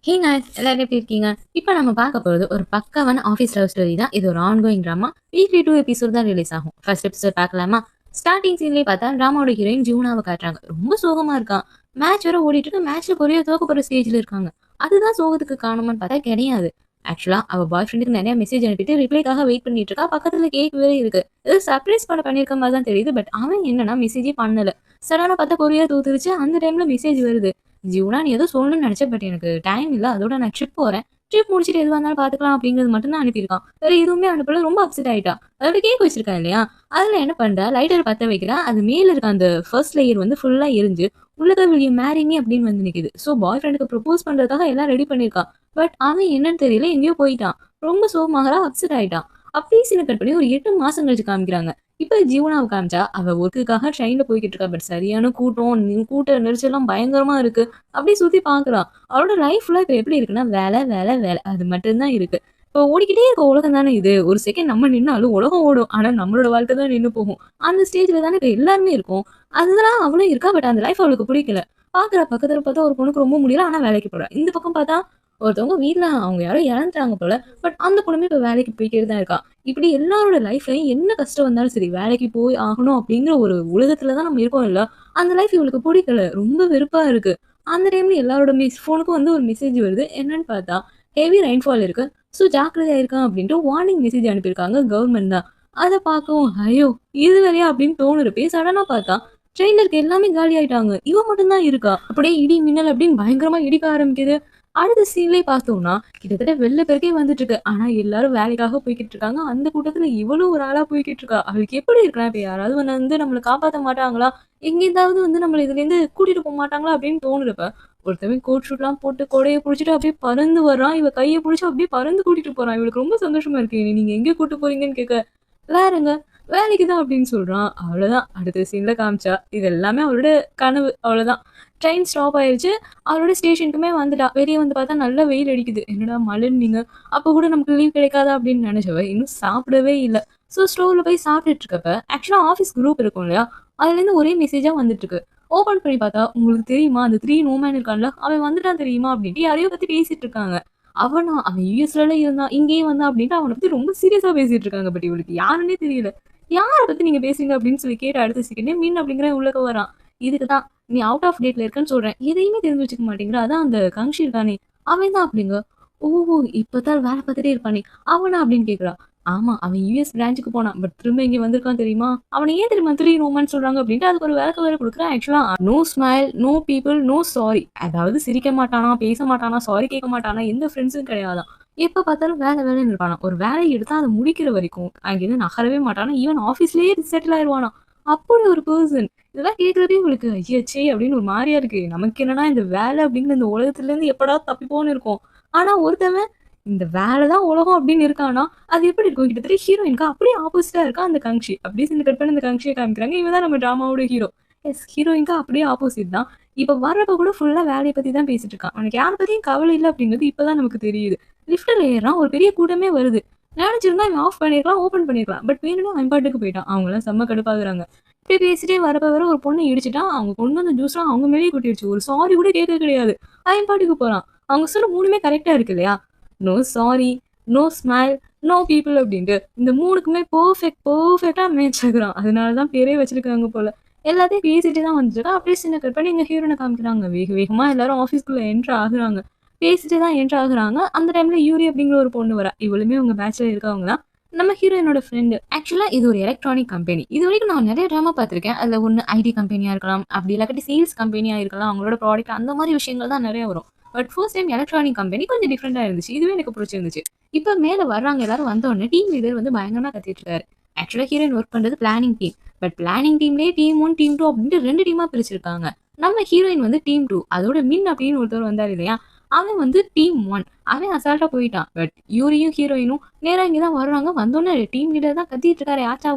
Hey guys எல்லாரும் எப்படி இருக்கீங்க? இப்போ நம்ம பார்க்க போறது ஒரு பக்காவான ஆஃபீஸ் லவ் ஸ்டோரி தான். இது ஒரு ஆன்கோயிங் ட்ராமா. வீக்லி 2 எபிசோட் தான் ரிலீஸ் ஆகும். ஃபர்ஸ்ட் எபிசோட் பார்க்கலாமா? ஸ்டார்டிங் சீன்லயே பார்த்தா ட்ராமாவோட ஹீரோயின் ஜீவனாவை காட்டுறாங்க. ரொம்ப சோகமா இருக்கான். மேட்ச் வேற ஓடிட்டு இருக்கு. மேட்ச்ல கொரிய தோக்க போற ஸ்டேஜ்ல இருக்காங்க. அதுதான் சோகத்துக்கு காரணமான்னு பார்த்தா கிடையாது. ஆக்சுவலா அவ பாய் ஃப்ரெண்டுக்கு நிறைய மெசேஜ் அனுப்பிட்டு ரிப்ளைக்காக வெயிட் பண்ணிட்டு இருக்கா. பக்கத்துல கேக் வேற இருக்கு. ஏதோ சர்ப்ரைஸ் பண்ணிருக்க மாதிரி தான் தெரியுது. பட் அவன் என்னன்னா மெசேஜே பண்ணல. சடனா பார்த்தா கொரியா தூத்துருச்சு. அந்த டைம்ல மெசேஜ் வருது. ஜீவனா நீ ஏதோ சொல்லணும்னு நினைச்சேன். பட் எனக்கு டைம் இல்ல. அதோட நான் ட்ரிப் போறேன். ட்ரிப் முடிச்சுட்டு எதுவா இருந்தாலும் பாத்துக்கலாம் அப்படிங்கிறது மட்டும் தான் அனுப்பியிருக்கான். வேற எதுவுமே அனுப்பல. ரொம்ப அப்செட் ஆயிட்டா. அதோட கேக் வச்சிருக்கா இல்லையா? அதுல என்ன பண்றா? லைட்டர் பத்த வைக்கிறா. அது மேல இருக்க அந்த ஃபர்ஸ்ட் லேயர் வந்து ஃபுல்லா எரிஞ்சு உள்ளத வெளிய மேரி மீ அப்படின்னு வந்து நிக்குது. சோ பாய் ஃப்ரெண்டுக்கு ப்ரொபோஸ் பண்றதுக்காக எல்லாம் ரெடி பண்ணிருக்கா. பட் அவன் என்னன்னு தெரியல எங்கேயோ போயிட்டான். ரொம்ப சோகமாகறா. அப்செட் ஆயிட்டான். அப்படியே சீன கட் பண்ணி ஒரு 8 மாசம் கழிச்சு காமிக்கிறாங்க. இப்ப ஜீவனாவை காமிச்சா அவ ஒர்க்குக்காக ட்ரெயின்ல போய்கிட்டு இருக்கா. பட் சரியான கூட்டம், கூட்ட நெரிசல்லாம் பயங்கரமா இருக்கு. அப்படியே சுத்தி பாக்குறா. அவளோட லைஃப்ல இப்ப எப்படி இருக்குன்னா வேலை வேலை வேலை அது மட்டும்தான் இருக்கு. இப்போ ஓடிக்கிட்டே இருக்க உலகம் தானே இது. ஒரு செகண்ட் நம்ம நின்னாலும் உலகம் ஓடும். ஆனா நம்மளோட வாழ்க்கை தான் நின்னு போகும். அந்த ஸ்டேஜ்ல தானே இப்ப எல்லாருமே இருக்கோம். அதெல்லாம் அவளும் இருக்கா. பட் அந்த லைஃப் அவளுக்கு பிடிக்கல. பாக்குறா பக்கத்துல பார்த்தா ஒரு பொண்ணுக்கு ரொம்ப முடியல. ஆனா வேலைக்கு போறா. இந்த பக்கம் பார்த்தா ஒருத்தவங்க வீட்ல அவங்க யாரோ இறந்துட்டாங்க போல. பட் அந்த பொண்ணுமே இப்ப வேலைக்கு போய்க்கிட்டு தான் இருக்கா. இப்படி எல்லாரோட லைஃப்லயும் என்ன கஷ்டம் வந்தாலும் சரி, வேலைக்கு போய் ஆகணும் அப்படிங்கிற ஒரு உலகத்துல தான் நம்ம இருக்கோம் இல்ல. அந்த லைஃப் இவளுக்கு பிடிக்கல. ரொம்ப வெறுப்பா இருக்கு. அந்த டைம்ல எல்லாரோட ஃபோனுக்கும் வந்து ஒரு மெசேஜ் வருது. என்னன்னு பார்த்தா, ஹெவி ரெயின்ஃபால் இருக்கு. ஸோ ஜாக்கிரதையா இருக்கான் அப்படின்ட்டு வார்னிங் மெசேஜ் அனுப்பியிருக்காங்க கவர்மெண்ட் தான். அத பார்க்கவும், ஐயோ! இது வேறையா அப்படின்னு தோணுறப்பயே சடனா பார்த்தா, ட்ரெயின்ல இருக்க எல்லாமே காலி ஆயிட்டாங்க. இவ மட்டும் தான் இருக்கா. அப்படியே இடி, மின்னல் அப்படின்னு பயங்கரமா இடிக்க ஆரம்பிக்குது. அடுத்த சீன்லயே பார்த்தோம்னா, கிட்டத்தட்ட வெள்ள பெருக்கே வந்துட்டு இருக்கு. ஆனா எல்லாரும் வேலைக்காக போய்க்கிட்டு இருக்காங்க. அந்த கூட்டத்துல இவளும் ஒரு ஆளா போய்க்கிட்டு இருக்கா. அவளுக்கு எப்படி இருக்குன்னா, இப்ப யாராவது வந்து நம்மள காப்பாத்த மாட்டாங்களா? எங்கேயாவது வந்து நம்மள இதுலேருந்து கூட்டிட்டு மாட்டாங்களா? அப்படின்னு தோணுறப்ப, ஒருத்தவன் கோட் ஷூட்லாம் போட்டு கொடைய புடிச்சுட்டு அப்படியே பறந்து வர்றான். இவ கைய புடிச்சு அப்படியே பறந்து கூட்டிட்டு போறான். இவளுக்கு ரொம்ப சந்தோஷமா இருக்கு. நீங்க எங்க கூட்டு போறீங்கன்னு கேட்க, வேறங்க வேலைக்கு தான் அப்படின்னு சொல்றான். அவ்வளோதான். அடுத்த சீன்ல காமிச்சா, இது எல்லாமே அவளோட கனவு. அவ்வளோதான். ட்ரெயின் ஸ்டாப் ஆயிருச்சு. அவளோட ஸ்டேஷனுக்குமே வந்துட்டா. வெளிய வந்து பார்த்தா நல்லா வெயில் அடிக்குது. என்னடா மழைன்னீங்க. அப்ப கூட நமக்கு லீவ் கிடைக்காதா அப்படின்னு நினைச்சவ, இன்னும் சாப்பிடவே இல்ல. ஸோ ஸ்டோர்ல போய் சாப்பிட்டுட்டு இருக்கப்ப, ஆக்சுவலா ஆஃபீஸ் குரூப் இருக்கும் இல்லையா? அதுலேருந்து ஒரே மெசேஜா வந்துட்டு இருக்கு. ஓப்பன் பண்ணி பார்த்தா, உங்களுக்கு தெரியுமா அந்த 3 நோமேன் இருக்கான்ல, அவன் வந்துட்டான் தெரியுமா அப்படின்ட்டு யாரையோ பத்தி பேசிட்டு இருக்காங்க. அவன் யுஎஸ்லலாம் இருந்தான், இங்கேயும் வந்தான் அப்படின்ட்டு அவன பத்தி ரொம்ப சீரியஸா பேசிட்டு இருக்காங்க. பட் இவளுக்கு யாருன்னே தெரியல. யார பத்தி நீங்க பேசுறீங்க அப்படின்னு சொல்லி கேட்ட அடுத்த செகண்டே மின் அப்படிங்கிறவன் உள்ளக்க வரான். இதுக்கு தான் நீ அவுட் ஆஃப் டேட்ல இருக்கன்னு சொல்றேன். எதையுமே தெரிஞ்சு வச்சுக்க மாட்டேங்கிற. அதான் அந்த கங்ஷி இருக்கானே, அவன் தான் அப்படிங்க. ஓ! இப்பதான் வேலை பார்த்துட்டே இருப்பானே, அவனா அப்படின்னு கேட்கிறா. ஆமா, அவன் யுஎஸ் பிரான்ச்சுக்கு போனான். பட் திரும்ப இங்க வந்திருக்கான் தெரியுமா? அவன ஏன் தெரியுமா 3 ரோமான்னு சொல்றாங்க அப்படின்ட்டு அதுக்கு ஒரு விளக்கம் வேற குடுக்குறேன். ஆக்சுவலா no smile, no people, no sorry. அதாவது சிரிக்க மாட்டானா, பேச மாட்டானா, சாரி கேட்க மாட்டானா, எந்த ஃப்ரெண்ட்ஸும் கிடையாதாம். எப்ப பார்த்தாலும் வேலை வேலைன்னு இருப்பானாம். ஒரு வேலைய எடுத்தா அத முடிக்கிற வரைக்கும் அங்கேருந்து நகரவே மாட்டானா. ஈவன் ஆஃபீஸ்லயே செட்டில் ஆயிருவானாம். அப்படி ஒரு பெர்சன். இதெல்லாம் கேட்கிறப்பயே இவளுக்கு ஐயச்சே! அப்படின்னு ஒரு மாரியா இருக்கு. நமக்கு என்னன்னா இந்த வேலை அப்படிங்கிற இந்த உலகத்துலேருந்து எப்படா தப்பிப்போம்னு இருக்கும். ஆனா ஒருத்தவன் இந்த வேலை தான் உலகம் அப்படின்னு இருக்கான்னா, அது எப்படி இருக்கும்? கிட்டத்தட்ட ஹீரோயினுக்கு அப்படியே ஆப்போசிட்டா இருக்கா அந்த காங்ஷி. அப்படியே இந்த கட் பண்ணி அந்த காங்ஷிய காமிக்கிறாங்க. இவ தான் நம்ம டிராமாவோட ஹீரோ. எஸ் ஹீரோயினுக்கு அப்படியே ஆப்போசிட் தான். இப்ப வர்றப்ப கூட ஃபுல்லா வேலைய பத்தி தான் பேசிட்டு இருக்கான். அவனுக்கு யார பத்தியும் கவலை இல்ல அப்படிங்கிறது இப்ப தான் நமக்கு தெரியுது. லிஃப்ட்ல ஏறுறான். ஒரு பெரிய கூட்டமே வருது. நினைச்சிருந்தா இவன் ஆஃப் பண்ணியிருக்கலாம், ஓப்பன் பண்ணியிருக்கலாம். பட் வேணும்னே அவன் பாட்டுக்கு போயிட்டான். அவங்கலாம் செம்ம கடுப்பாகுறாங்க. இப்படி பேசிட்டே வரப்ப வர ஒரு பொண்ண இடிச்சுட்டான். அவங்க கொண்டு வந்த ஜூஸ்லாம் அவங்க மேலேயே கொட்டிருச்சு. ஒரு சாரி கூட கேட்க கிடையாது. அவன் பாட்டுக்கு போறான். அவங்க சொல்ல 3மே கரெக்ட்டா இருக்கு இல்லையா? No sorry, no smile, no people அப்படின்ட்டு. இந்த 3க்குமே பெர்ஃபெக்ட்டா மேட்ச் ஆகுறான். அதனால தான் பேரே வச்சிருக்காங்க போல. எல்லாத்தையும் பேசிட்டு தான் வந்துருக்கான். அப்படியே சீன கட் பண்ணி எங்க ஹீரோயின காமிக்கிறாங்க. வேக வேகமா எல்லாரும் ஆஃபீஸ்க்குள்ள என்டர் ஆகுறாங்க. பேசிட்டு தான் என்டர் ஆகுறாங்க. அந்த டைம்ல யூரி அப்படிங்கிற ஒரு பொண்ணு வரா. இவளுமே உங்க பேட்ச்ல இருக்கவங்க தான். நம்ம ஹீரோயினோட ஃப்ரெண்டு. ஆக்சுவலா இது ஒரு எலக்ட்ரானிக் கம்பெனி. இதுவரைக்கும் நான் நெறைய ட்ராமா பார்த்துருக்கேன். அதுல ஒண்ணு ஐடி கம்பெனியா இருக்கலாம். அப்படி இல்லாட்டி சேல்ஸ் கம்பெனியா இருக்கலாம். அவங்களோட ப்ராடக்ட் அந்த மாரி விஷயங்கள் தான் நெறைய வரும். But first time electronic company கொஞ்சம் டிஃபரெண்டா இருந்துச்சு. இதுவே எனக்கு பிடிச்சிருந்துச்சு. இப்ப மேல வர்றாங்க எல்லாரும் வந்த உடனே டீம் லீடர் வந்து பயங்கரமா கத்திட்டு இருக்காரு. ஆக்சுவலா ஹீரோயின் ஒர்க் பண்றது பிளானிங் டீம். பட் பிளானிங் டீம்லயே டீம் 1, டீம் 2 அப்படின்ட்டு 2 டீமா பிரிச்சிருக்காங்க. நம்ம ஹீரோயின் வந்து டீம் 2. அதோட மின் அப்படின்னு ஒருத்தர் வந்தாரு இல்லையா? அவன் வந்து டீம் 1. அவன் அசால்ட்டா போயிட்டான். பட் யூரியும் ஹீரோயினும் நேரா இங்க தான் வர்றாங்க. வந்தோனே டீம் லீடர் தான் கத்திட்டு இருக்காரு. ஆச்சா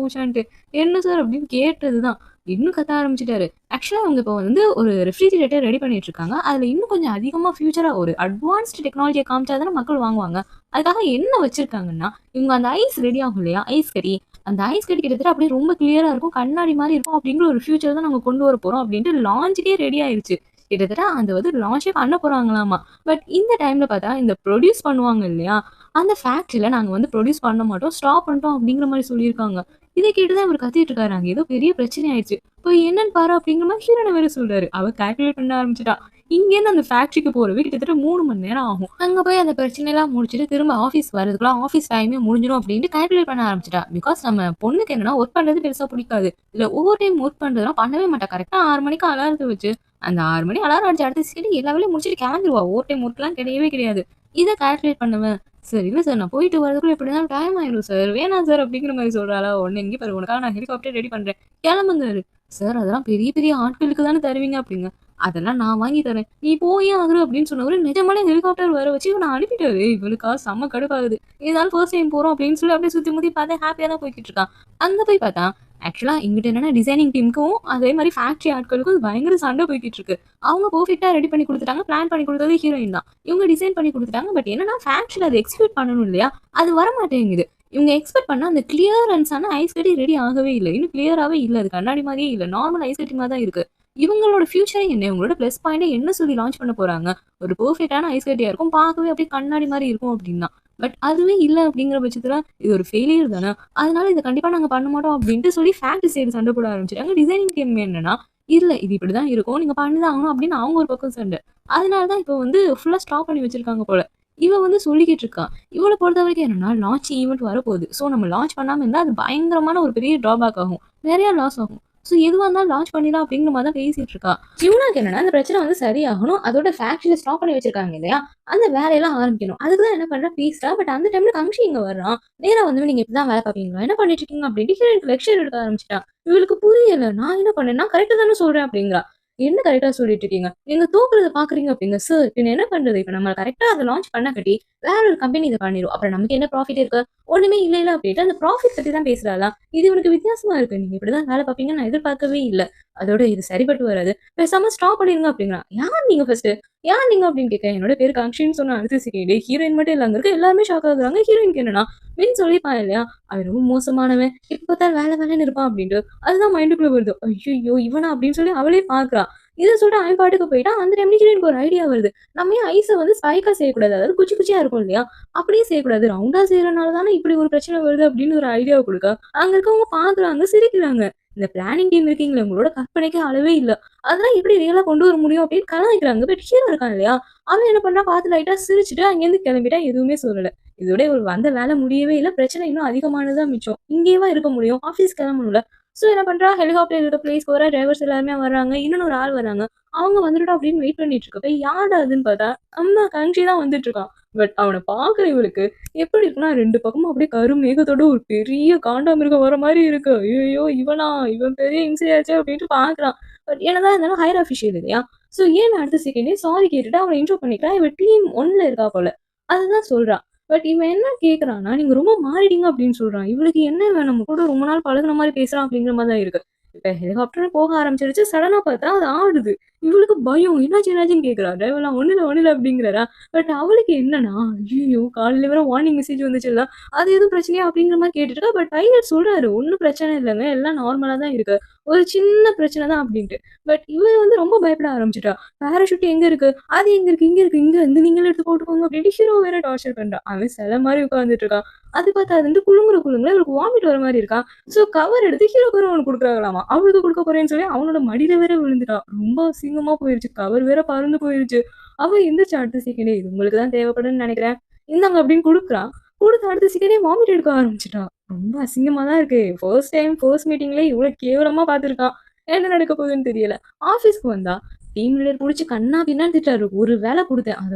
ஊச்சான்ட்டு. என்ன சார் அப்படின்னு கேட்டதுதான். இன்னும் கத்த ஆரம்பிச்சுட்டாரு. ஆக்சுவலா அவங்க இப்போ வந்து ஒரு ரெஃப்ரிஜிரேட்டர் ரெடி பண்ணிட்டு இருக்காங்க. அதுல இன்னும் கொஞ்சம் அதிகமா ஃபியூச்சரா ஒரு அட்வான்ஸ்டு டெக்னாலஜிய காமிச்சா தானே மக்கள் வாங்குவாங்க. அதுக்காக என்ன வச்சிருக்காங்கன்னா, இவங்க அந்த ஐஸ் ரெடி ஆகும் இல்லையா? ஐஸ் கட்டி. அந்த ஐஸ் கட்டி கிட்டத்தட்ட அப்படியே ரொம்ப கிளியரா இருக்கும். கண்ணாடி மாரி இருக்கும். அப்படிங்கிற ஒரு ஃபியூச்சர் தான் நாங்க கொண்டு வர போறோம் அப்படின்ட்டு லான்ச்சுக்கே ரெடி ஆயிருச்சு. கிட்டத்தட்ட அந்த வந்து லான்ச்சே பண்ண போறாங்களாமா. பட் இந்த டைம்ல பார்த்தா, இந்த ப்ரொடியூஸ் பண்ணுவாங்க இல்லையா? அந்த ஃபேக்டரில நாங்க வந்து ப்ரொடியூஸ் பண்ண மாட்டோம். ஸ்டாப் பண்ணிட்டோம் அப்படிங்கிற மாரி சொல்லியிருக்காங்க. இத கேட்டு தான் இவரு கத்திட்டு இருக்காரு. அங்க ஏதோ பெரிய பிரச்சனை ஆயிடுச்சு. போய் என்னன்னு பாரு அப்படிங்கிற மாரி ஹீரோயின வேற சொல்றாரு. அவ கால்குலேட் பண்ண ஆரம்பிச்சுட்டா. இங்கேருந்து அந்த ஃபேக்டரிக்கு போறவே கிட்டத்தட்ட 3 மணி நேரம் ஆகும். அங்க போய் அந்த பிரச்சனைலாம் முடிச்சுட்டு திரும்ப ஆஃபீஸ் வரதுக்குள்ள ஆஃபீஸ் டைமே முடிஞ்சிரும் அப்படின்ட்டு கால்குலேட் பண்ண ஆரம்பிச்சுட்டா. பிகாஸ் நம்ம பொண்ணுக்கு என்னன்னா ஒர்க் பண்றது பெருசா பிடிக்காது. இல்ல ஓவர் டைம் ஒர்க் பண்றதெல்லாம் பண்ணவே மாட்டா. கரெக்ட்டா 6 மணிக்கு அலாரத்த வச்சு, அந்த 6 மணி அலாரம் அடிச்ச அடுத்த செகண்ட் எல்லா வேலையும் முடிச்சுட்டு கிளம்பிருவா. ஓவர் டைம் ஒர்க்லாம் கிடையவே கிடையாது. இத கால்குலேட் பண்ணுவேன். சார் இல்ல சார் நான் போயிட்டு வரதுக்குள்ள எப்படி இருந்தாலும் டைம் ஆயிடும் சார். வேணாம் சார் அப்படிங்கிற மாரி சொல்றாளா. உடனே இங்க பாரு உனக்காக நான் ஹெலிகாப்டர் ரெடி பண்றேன். கிளம்புங்காரு. சார் அதெல்லாம் பெரிய பெரிய ஆட்களுக்கு தானே தருவீங்க அப்படிங்க. அதெல்லாம் நான் வாங்கி தரேன். நீ போயே ஆகுற அப்படின்னு சொன்னவரு நிஜமாலே ஹெலிகாப்டர் வர வச்சு இவன அனுப்பிட்டாரு. இவளுக்கா செம்ம கடுப்பாகுது. இருந்தாலும் ஃபர்ஸ்ட் டைம் போறோம் அப்படின்னு சொல்லி அப்படியே சுத்தி முத்தி பார்த்தா ஹாப்பியா தான் போய்க்கிட்டு இருக்கான். அங்க போய் பார்த்தா ஆக்சுவலா இங்கிட்ட என்னன்னா டிசைனிங் டீமுக்கும் அதே மாரி ஃபேக்டரி ஆட்களுக்கும் பயங்கர சண்டை போய்க்கிட்டு இருக்கு. அவங்க பெர்ஃபெக்ட்டா ரெடி பண்ணி குடுத்துட்டாங்க. பிளான் பண்ணி குடுத்தது ஹீரோயின் தான். இவங்க டிசைன் பண்ணி குடுத்துட்டாங்க. பட் என்னன்னா ஃபேக்டரில அத எக்ஸிக்யூட் பண்ணணும் இல்லையா? அது வரமாட்டேங்குது. இவங்க எக்ஸ்பெக்ட் பண்ண அந்த கிளியரன்ஸான ஐஸ் கட்டி ரெடி ஆகவே இல்ல. இன்னும் கிளியராவே இல்ல. அது கண்ணாடி மாரியே இல்ல. நார்மல் ஐஸ் கட்டி மாரி தான் இருக்கு. இவங்களோட ஃபியூச்சரே என்ன? இவங்களோட பிளஸ் பாயிண்ட்டே என்ன சொல்லி லான்ச் பண்ண போறாங்க? ஒரு பெர்ஃபெக்ட்டான ஐஸ் கட்டியா இருக்கும். பார்க்கவே அப்படியே கண்ணாடி மாரி இருக்கும் அப்படின்னா. பட் அதுவே இல்ல அப்படிங்கிற பட்சத்துல இது ஒரு ஃபெயிலியர் தானே. அதனால இத கண்டிப்பா நாங்க பண்ண மாட்டோம் அப்படின்ட்டு சொல்லி ஃபேக்டரி சைடு சண்டை போட ஆரம்பிச்சுட்டாங்க. டிசைனிங் டீம் என்னன்னா, இல்ல இது இப்படிதான் இருக்கும். நீங்க பண்ணி தான் ஆகணும் அப்படின்னு அவங்க ஒரு பக்கம் சண்டை. அதனால தான் இப்ப வந்து ஃபுல்லா ஸ்டாப் பண்ணி வச்சிருக்காங்க போல. இவ வந்து சொல்லிக்கிட்டு இருக்கா. இவள பொறுத்தவரைக்கும் என்னன்னா, லான்ச் ஈவென்ட் வரப்போகுது. ஸோ நம்ம லான்ச் பண்ணாம இருந்தா அது பயங்கரமான ஒரு பெரிய ட்ராபேக் ஆகும். நெறைய லாஸ் ஆகும். ஸோ எதுவா இருந்தாலும் லான்ச் பண்ணிடலாம் அப்படிங்கிற மாரி தான் பேசிட்டு இருக்கா. இவனுக்கு என்னன்னா, அந்த பிரச்சனை வந்து சரியாகணும். அதோட ஃபேக்டரியில ஸ்டாப் பண்ணி வச்சிருக்காங்க இல்லையா? அந்த வேலையெல்லாம் ஆரம்பிக்கணும். அதுக்கு தான் என்ன பண்றா பேசுறா. பட் அந்த டைம்ல கங்ஷி இங்க வர்றான். நேரா வந்து நீங்க இப்படிதான் வேலை பார்ப்பீங்களா? என்ன பண்ணிட்டு இருக்கீங்க? அப்படின்ட்டு ஹீரோயினுக்கு லெக்சர் எடுக்க ஆரம்பிச்சுட்டா. இவளுக்கு புரியல. நான் என்ன பண்ணேன்? நான் கரெக்ட்டா தானே சொல்றேன் அப்படிங்கிறா. என்ன கரெக்ட்டா சொல்லிட்டு இருக்கீங்க? நீங்க தூக்குறத பார்க்குறீங்க அப்படிங்க. சார் பின்ன என்ன பண்றது? இப்ப நம்ம கரெக்ட்டா அத லான்ச் பண்ணாட்டி வேற ஒரு கம்பெனி இத பண்ணிரும். அப்புறம் நமக்கு என்ன ப்ராஃபிட் இருக்கு? ஒண்ணுமே இல்லைல அப்படின்ட்டு அந்த ப்ராஃபிட் பத்தி தான் பேசுறாளாம். இது இவனுக்கு வித்தியாசமா இருக்கு. நீங்க இப்படிதான் வேலை பார்ப்பீங்கன்னு நான் எதிர்பார்க்கவே இல்ல. அதோட இது சரிப்பட்டு வராது. பேசாம ஸ்டாப் பண்ணிருங்க அப்படிங்கிறான். யார் நீங்க ஃபர்ஸ்ட்டு? யார் நீங்க அப்படின்னு கேட்க என்னோட பேரு காங்ஷின்னு சொன்ன அடுத்த செகண்டே ஹீரோயின் மட்டும் இல்ல அங்க இருக்க எல்லாருமே ஷாக் ஆகுறாங்க. ஹீரோயினுக்கு என்னன்னா வின் சொல்லியிருப்பான் இல்லையா? அவன் ரொம்ப மோசமானவன். எப்ப பார்த்தாலும் வேலை வேலைன்னு இருப்பான் அப்படின்ட்டு. அதுதான் மைண்டுக்குள்ள வருது. ஐய்யய்யோ! இவனா அப்படின்னு சொல்லி அவளே பார்க்கிறா. இத சொல்லிட்டு அவன் பாட்டுக்கு போயிட்டான். அந்த டைம்ல ஹீரோயினுக்கு ஒரு ஐடியா வருது. நம்ம ஏன் ஐஸ வந்து ஸ்பைக்கா செய்யக்கூடாது? அதாவது குச்சி குச்சியா இருக்கும் இல்லையா? அப்படியே செய்யக்கூடாது. ரவுண்டா செய்றனால தானே இப்படி ஒரு பிரச்சனை வருது அப்படின்னு ஒரு ஐடியாவ குடுக்க, அங்க இருக்கவங்க பார்க்குறாங்க, சிரிக்கிறாங்க. இந்த பிளானிங் டீம் இருக்கீங்களே உங்களோட கற்பனைக்கு அளவே இல்ல. அதெல்லாம் எப்படி ரியலா கொண்டு வர முடியும் அப்படின்னு கலாய்க்கிறாங்க. பட் ஹீரோ இருக்கான் இல்லையா? அவன் என்ன பண்றான் பார்த்து லைட்டா சிரிச்சுட்டு அங்கேருந்து கிளம்பிட்டான். எதுவுமே சொல்லல. இதோட ஒரு வந்த வேலை முடியவே இல்ல. பிரச்சனை இன்னும் அதிகமானது தான் மிச்சம். இங்கேயேவா இருக்க முடியும்? ஆஃபீஸ் கிளம்பணும்ல. ஸோ என்ன பண்றா, ஹெலிகாப்டர் இருக்க பிளேஸ்க்கு வர டிரைவர்ஸ் எல்லாருமே வர்றாங்க. இன்னொன்னு ஒரு ஆள் வராங்க. அவங்க வந்துட்டோம் அப்படின்னு வெயிட் பண்ணிட்டு இருக்கப்ப, யார்டா அதுன்னு பார்த்தா, நம்ம கண்ட்ரி தான் வந்துட்டு இருக்கான். பட் அவன பார்க்குற இவளுக்கு எப்படி இருக்குன்னா, 2 பக்கமும் அப்படியே கருமேகத்தோட ஒரு பெரிய காண்டாமிருகம் வர மாரி இருக்கு. ஐய்யய்யோ! இவனா? இவன் பெரிய இம்சையாச்சே அப்படின்ட்டு பார்க்குறான். பட் என்னதான் இருந்தாலும் ஹையர் அஃபிஷியல் இல்லையா? ஸோ ஏன்னு அடுத்த செகண்டே சாரி கேட்டுட்டு அவன இன்ட்ரோ பண்ணிக்கிறா. இவ டீம் 1ல இருக்கா போல. அதுதான் சொல்றா. பட் இவன் என்ன கேட்குறான்னா, "நீங்க ரொம்ப மாறிட்டீங்க" அப்படின்னு சொல்றான். இவளுக்கு என்ன வேணும்? நம்ம கூட ரொம்ப நாள் பழகுன மாரி பேசுறான் அப்படிங்கிற மாரி தான் இருக்கு. இப்ப ஹெலிகாப்டரும் போக ஆரம்பிச்சிருச்சு. சடனா பார்த்தா அது ஆடுது. இவளுக்கு பயம். என்னாச்சு என்னாச்சுன்னு கேட்கிறா. டிரைவர்லாம் "ஒண்ணும் இல்ல, ஒண்ணும் இல்ல" அப்படிங்கிறாரா. பட் அவளுக்கு என்னன்னா, ஐய்யய்யோ! காலையில வேற வார்னிங் மெசேஜ் வந்துச்சுல்ல. அது எதுவும் பிரச்சனையா? அப்படிங்கிற மாரி கேட்டுட்டு இருக்கா. பட் பைலட் சொல்றாரு, "ஒண்ணும் பிரச்சனை இல்லங்க. எல்லாம் நார்மலா தான் இருக்கு. ஒரு சின்ன பிரச்சனை தான்" அப்படின்ட்டு. பட் இவ வந்து ரொம்ப பயப்பட ஆரம்பிச்சுட்டா. "பாராசூட் எங்க இருக்கு? அது எங்க இருக்கு? இங்க இருக்கு. இங்க வந்து நீங்களே எடுத்து போட்டுக்கோங்க" அப்படின்ட்டு ஹீரோ வேற டார்ச்சர் பண்றான். அவன் சிலை மாரி உட்கார்ந்துட்டு இருக்கான். அது பார்த்தா அது வந்து குலுங்குற இவளுக்கு வாமிட் வர மாரி இருக்கா. ஸோ கவர் எடுத்து ஹீரோக்கு வேற ஒண்ணு குடுக்குறாங்களாமா. அவளுக்கு குடுக்க போறேன்னு சொல்லி அவனோட மடியில வேற விழுந்துட்டா. ரொம்ப அசிங்கமா போயிருச்சு. கவர் வேற பறந்து போயிருச்சு. அவ எந்திரிச்சு அடுத்த செகண்டே, "இது உங்களுக்கு தான் தேவைப்படும்னு நெனைக்கிறேன். இந்தாங்க" அப்படின்னு குடுக்குறா. குடுத்த அடுத்த செகண்டே வாமிட் எடுக்க ஆரம்பிச்சுட்டா. ரொம்ப அசிங்கமா தான் இருக்கு. ஃபர்ஸ்ட் டைம் ஃபர்ஸ்ட் மீட்டிங்லயே இவ்ளோ கேவலமா பார்த்துருக்கான். என்ன நடக்க போகுதுன்னு தெரியல. ஆஃபீஸ்க்கு வந்தா, டீம் லீடர் புடிச்சு கன்னா பின்னான்னு திட்டுறாரு. "ஒரு வேல குடுத்தேன். அத